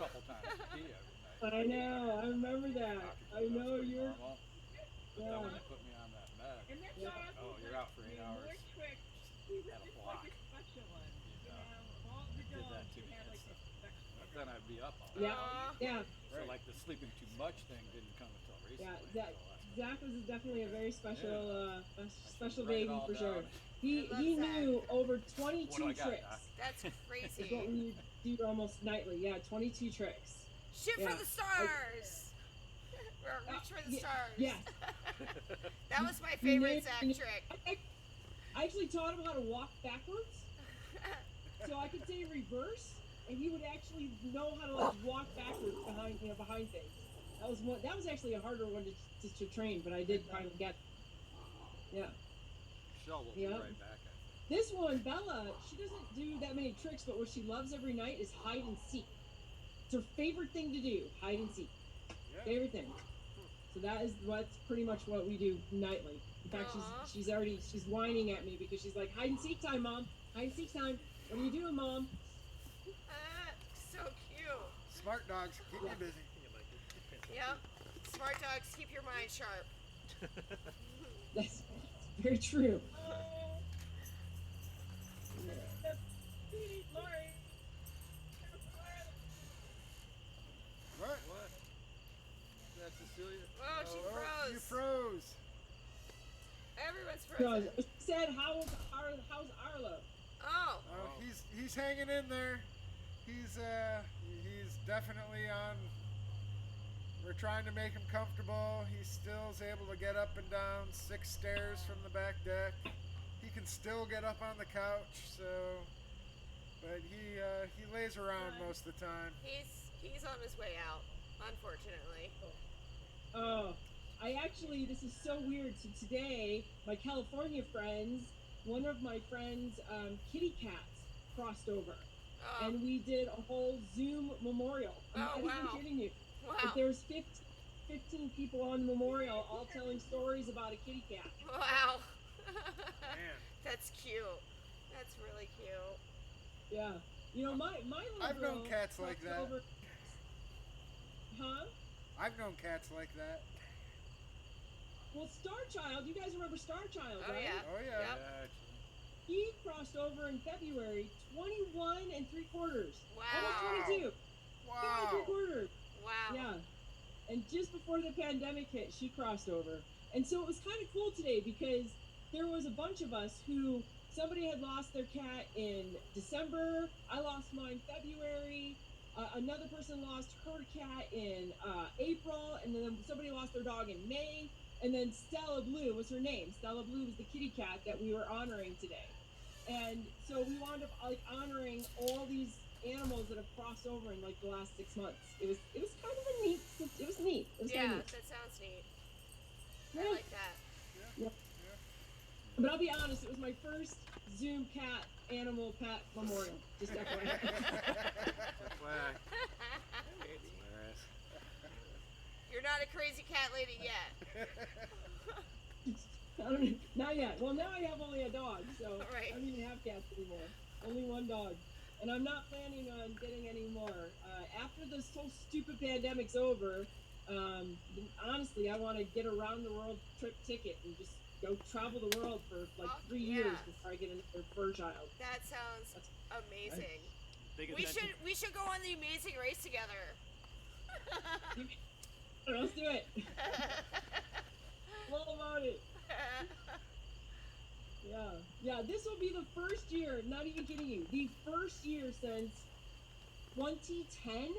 couple times to pee every night. I know. I remember that. I know you're. Normal. But then when they put me on that med, And that's Yeah. all I oh, was you're like, out for 8 more hours. tricks. He was Had a just block. like a special one. You Yeah. know, all the Did that dogs to me had and like stuff. a special But then I'd be up all Yeah. night. Yeah. So like the sleeping too much thing didn't come until recently. Yeah. until last Zach was definitely a very special, I special should write it baby all for sure. down. He I love knew over 22 What do I got, tricks. Doc? That's Is what crazy. we do almost nightly. Yeah, 22 tricks. Shoot Yeah. for the stars. Or reach for the yeah, stars. yeah. That was my He favorite knew- Zach he knew- trick. I actually taught him how to walk backwards, so I could say reverse, and he would actually know how to like walk backwards behind things. That was one. That was actually a harder one to train, but I did finally get. Yeah. Michelle will Yeah. be right back, I think. This one, Bella, she doesn't do that many tricks, but what she loves every night is hide and seek. It's her favorite thing to do, hide and seek. Yeah. Favorite thing. So that is what's pretty much what we do nightly. In fact, Aw. she's whining at me because she's like, hide and seek time, Mom. Hide and seek time. What are you doing, Mom? So cute. Smart dogs keep me busy. Yep. Smart dogs keep your mind sharp. That's very true. Lori. What? What? Is that Cecilia? Oh, she froze. You froze. Everyone's So, frozen. she said, how's Arlo? Oh. Oh, he's hanging in there. He's definitely on. We're trying to make him comfortable. He still is able to get up and down 6 stairs from the back deck. He can still get up on the couch. So, but he lays around most of the time. He's on his way out, unfortunately. Oh, this is so weird. So today, my California friends, one of my friends' kitty cats crossed over. Oh. And we did a whole Zoom memorial. I'm not wow. even kidding you. Wow. There's 15 people on the memorial all telling stories about a kitty cat. Wow. Man. That's cute. That's really cute. Yeah. You know, my little I've girl known cats like crossed that. over- Huh? I've known cats like that. Well, Star Child, you guys remember Star Child, Oh, right? yeah. Oh yeah. Yep. Yeah, actually. He crossed over in February, 21 3/4. Wow. Almost 22. Wow. 3/4. Wow. Yeah. And just before the pandemic hit, she crossed over. And so it was kind of cool today because there was a bunch of us who somebody had lost their cat in December. I lost mine February. Another person lost her cat in April. And then somebody lost their dog in May. And then Stella Blue was her name. Stella Blue was the kitty cat that we were honoring today. And so we wound up like honoring all these animals that have crossed over in like the last 6 months. It was kind of a neat. It was neat. It was Yeah, kind of neat. that sounds neat. Yeah. I like that. Yep. But I'll be honest, it was my first Zoom animal pet memorial. Just FYI. FYI. Hilarious. You're not a crazy cat lady yet. I don't know, not yet. Well, now I have only a dog, so Right. I don't even have cats anymore. Only one dog. And I'm not planning on getting any more. After this whole stupid pandemic's over, honestly, I want to get a round the world trip ticket and just go travel the world for like Fuck 3 yeah. years before I get another fur child. That sounds amazing. Big We attention. should go on the Amazing Race together. Let's do it. All about it. Yeah. This will be the first year. Not even kidding you. The first year since 2010.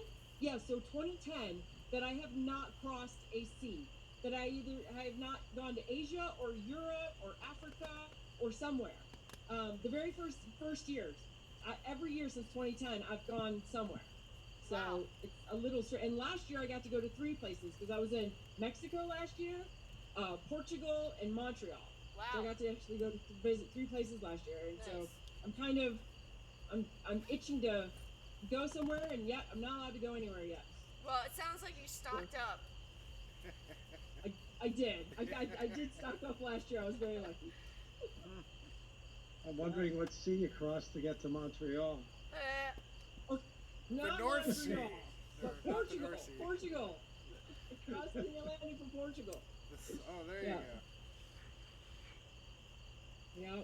Yeah, so 2010 that I have not crossed a sea. That I have not gone to Asia or Europe or Africa or somewhere. The very first years, every year since 2010, I've gone somewhere. So Wow. it's a little strange. And last year I got to go to 3 places because I was in Mexico last year, Portugal, and Montreal. Wow. So I got to actually go to visit 3 places last year, and so Nice. I'm itching to go somewhere, and yet I'm not allowed to go anywhere yet. Well, it sounds like you stocked up. I did. I did stock up last year. I was very lucky. I'm wondering what sea you crossed to get to Montreal. Not North Sea. Montreal, but Not the Portugal. North Sea. Portugal. Crossing the Atlantic for Portugal. Oh, there Yeah. you go. Yeah.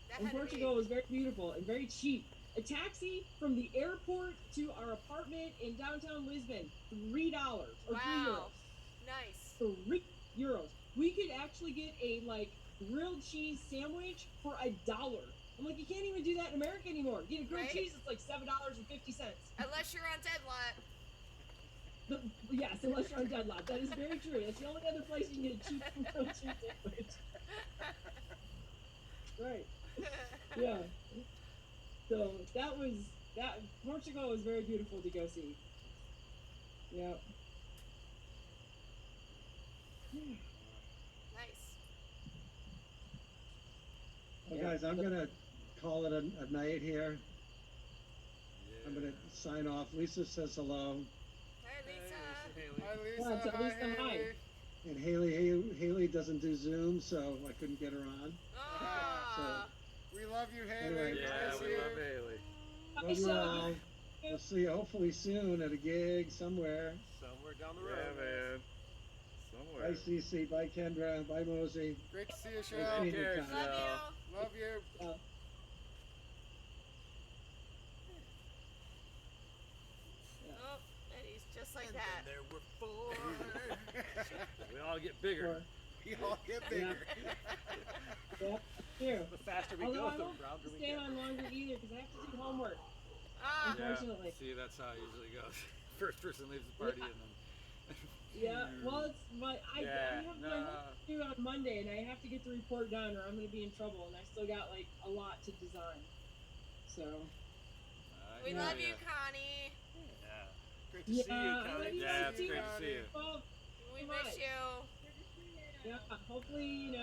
That And had to Portugal be. was very beautiful and very cheap. A taxi from the airport to our apartment in downtown Lisbon, $3 or Wow. €3. Nice. €3. We could actually get a grilled cheese sandwich for $1. I'm like, you can't even do that in America anymore. Get a grilled Right? cheese, it's like $7.50. Unless you're on dead lot. Yes, unless you're on dead lot. That is very true. That's the only other place you can get a cheap grilled cheese sandwich. Right. Yeah. So that Portugal was very beautiful to go see. Yeah. Nice. Well, guys, I'm gonna call it a night here. I'm gonna sign off. Lisa says hello, Hi, Lisa. Hi, Yeah, Lisa. tell Hi, Lisa hi. Haley. and Haley doesn't do Zoom, so I couldn't get her on. Ah. We love you, Haley. Anyway. Yeah, Nice we you. love Haley. Love you all. We'll see you hopefully soon at a gig somewhere. Somewhere down the Yeah, road. man. Somewhere. Bye, Cece. Bye, Kendra. Bye, Mosey. Great to see you, Great Shell. seeing you, Take care, Tom. Love Shell. you. Love you. Yeah. Oh, and he's just like that. There were 4. We all get bigger. We all get bigger. Yeah. Here. The faster we Although go, I the won't rounder we stay get. on longer either because I have to do homework. Ah. Unfortunately. See, that's how it usually goes. First person leaves the party and then. Yeah, well, it's my I Yeah, have my no. homework due on Monday, and I have to get the report done, or I'm going to be in trouble. And I still got a lot to design. So. We Yeah, love you, yeah. Connie. Yeah. Great to Yeah, see you, I Connie. love you Yeah, it's too. great to see you. Well, We Right. miss you. yeah. Hopefully,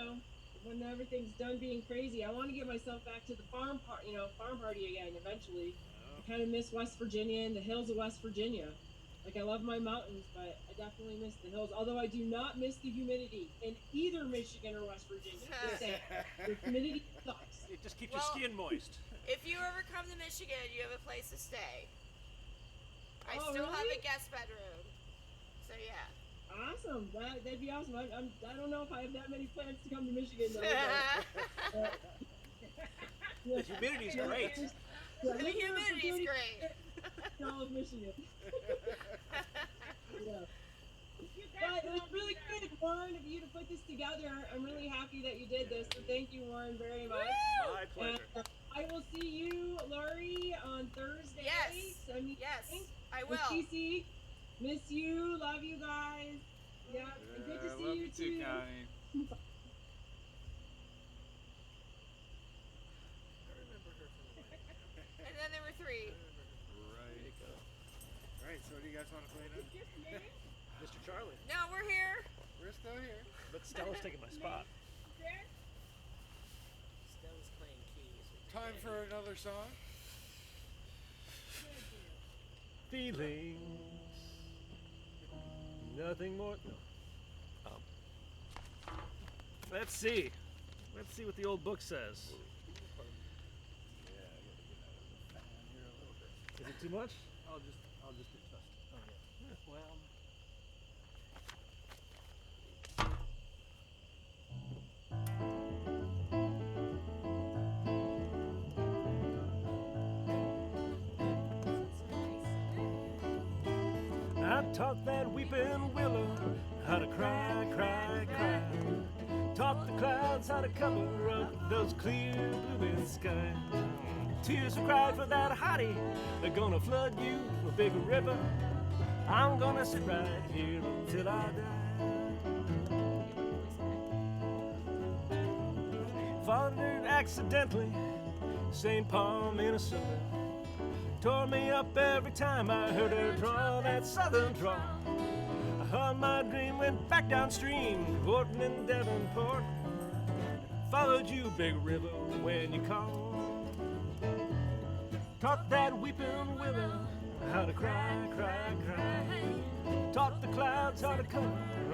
when everything's done being crazy, I want to get myself back to the farm party again eventually. I kind of miss West Virginia and the hills of West Virginia. I love my mountains, but I definitely miss the hills. Although I do not miss the humidity in either Michigan or West Virginia. Just saying. The humidity sucks. It just keeps Well- your skin moist. If you ever come to Michigan, you have a place to stay. I Oh, still have really? a guest bedroom. So yeah. Awesome. That'd be awesome. I don't know if I have that many plans to come to Michigan though. But, The humidity's great. Yeah, The humidity's great. all of Michigan. Yeah. But it was really good, Warren, of you to put this together. I'm really happy that you did this. So thank you, Warren, very much. My pleasure. And I will see you, Laurie, on Thursday. Yes. Yes, I With will. TC. Miss you. Love you guys. Yeah. And good to Yeah, see love you too, Connie. And then there were 3. Right. Right, so what do you guys want to play now? Mr. Charlie. No, we're here. We're still here. But Stella's taking my spot. Stone's playing keys. Time for another song. Feelings. Nothing more. No. Let's see. Let's see what the old book says. Is it too much? I'll just adjust. Oh yeah. Well. I Taught that weeping willow how to cry, cry, cry. Taught the clouds how to cover up those clear blue skies. Tears are cried for that hottie. They're gonna flood you a big river. I'm gonna sit right here until I die. Fathered accidentally, St. Paul, Minnesota. Tore me up every time I heard her draw that southern drawl. I heard my dream went back downstream, Portland and Devonport. Followed you, big river, when you called. Taught that weeping willow how to cry, cry, cry. Taught the clouds how to cover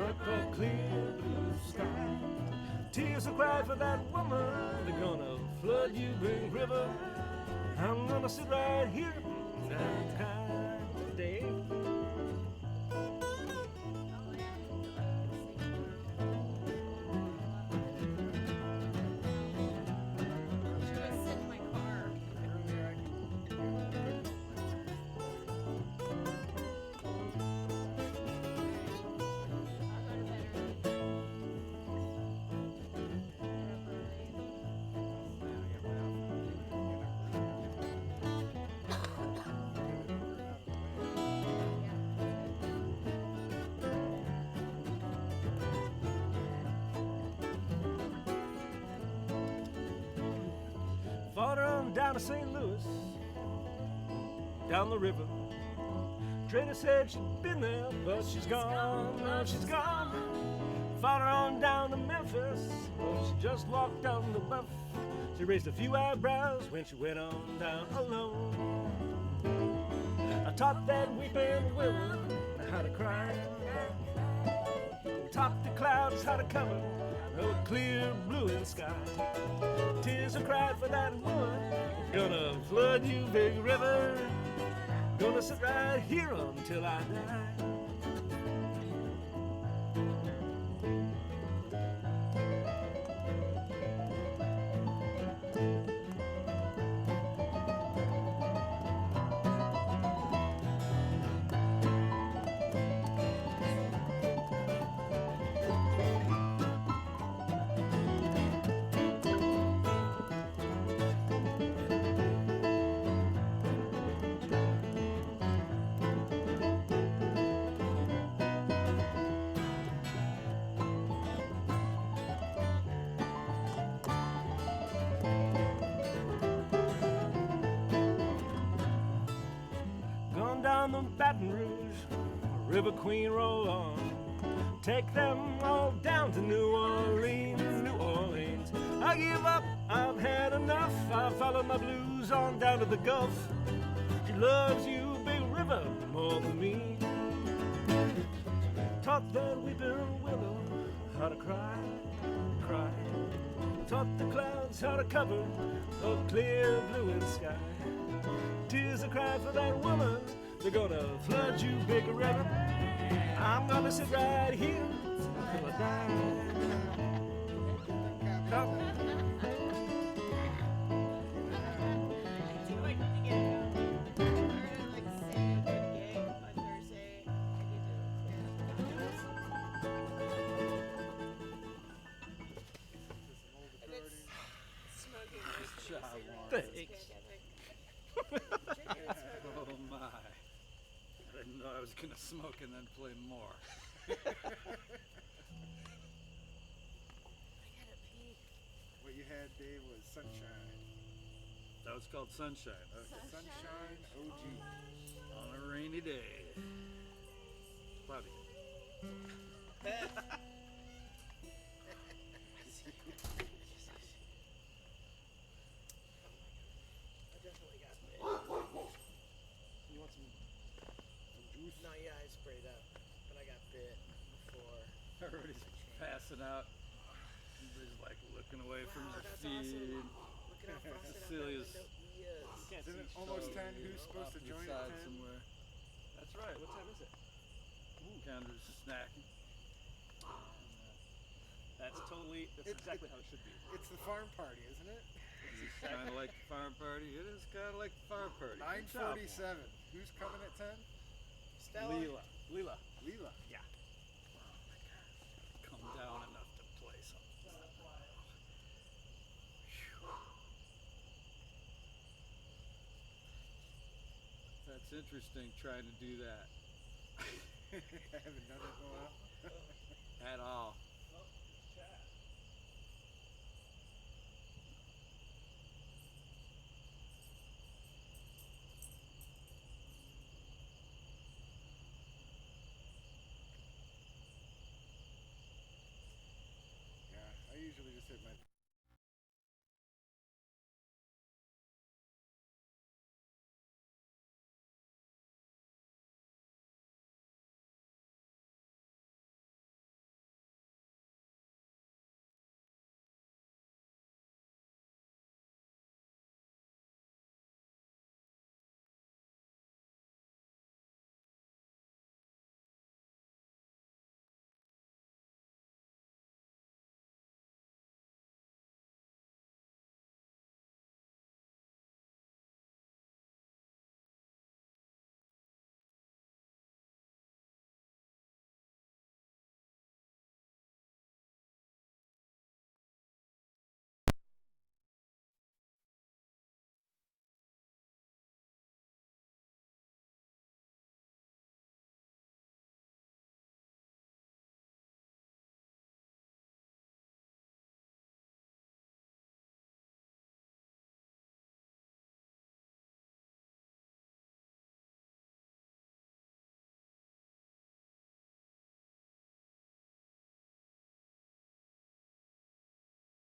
up a clear blue sky. Tears will cry for that woman. They're gonna flood you, big river. I'm gonna sit right here and cry today. Fought her on down to St. Louis, down the river. Trader said she'd been there, but she's gone, now she's gone. Fought her on down to Memphis, but she just walked on the bluff. She raised a few eyebrows when she went on down alone. I taught that weeping willow how to cry. Taught the clouds how to cover a clear blue in the sky. Tears are cried for that woman. Gonna flood you, big river. Gonna sit right here until I die. Down the Baton Rouge, River Queen, roll on. Take them all down to New Orleans, New Orleans. I give up, I've had enough. I follow my blues on down to the Gulf. She loves you, big river, more than me. Taught that weeping willow how to cry, cry. Taught the clouds how to cover a clear blue in the sky. Tears are cry for that woman. They're gonna flood you, big river. I'm gonna sit right here till I die. Come. Thanks. Oh my. I didn't know I was gonna smoke and then play more. What you had, Dave, was Sunshine. That was called Sunshine. Sunshine OG. On a rainy day. Cloudy. You want some juice? No, yeah, I sprayed up, but I got bit before. Everybody's passing out. Everybody's like looking away from their feed. Looking out frosted out Celia's that window. Yes. Isn't it almost 10? Who's supposed to join at 10? Somewhere. That's right. What time is it? Canda's snacking. That's exactly how it should be. It's the farm party, isn't it? It's kind of like the farm party. It is kind of like the farm party. 9:47. Who's coming at 10? Stella. Leela. Leela. Leela. Yeah. Come down enough to play something. That's interesting trying to do that. I haven't done it in a while. At all. Yeah, I usually just hit my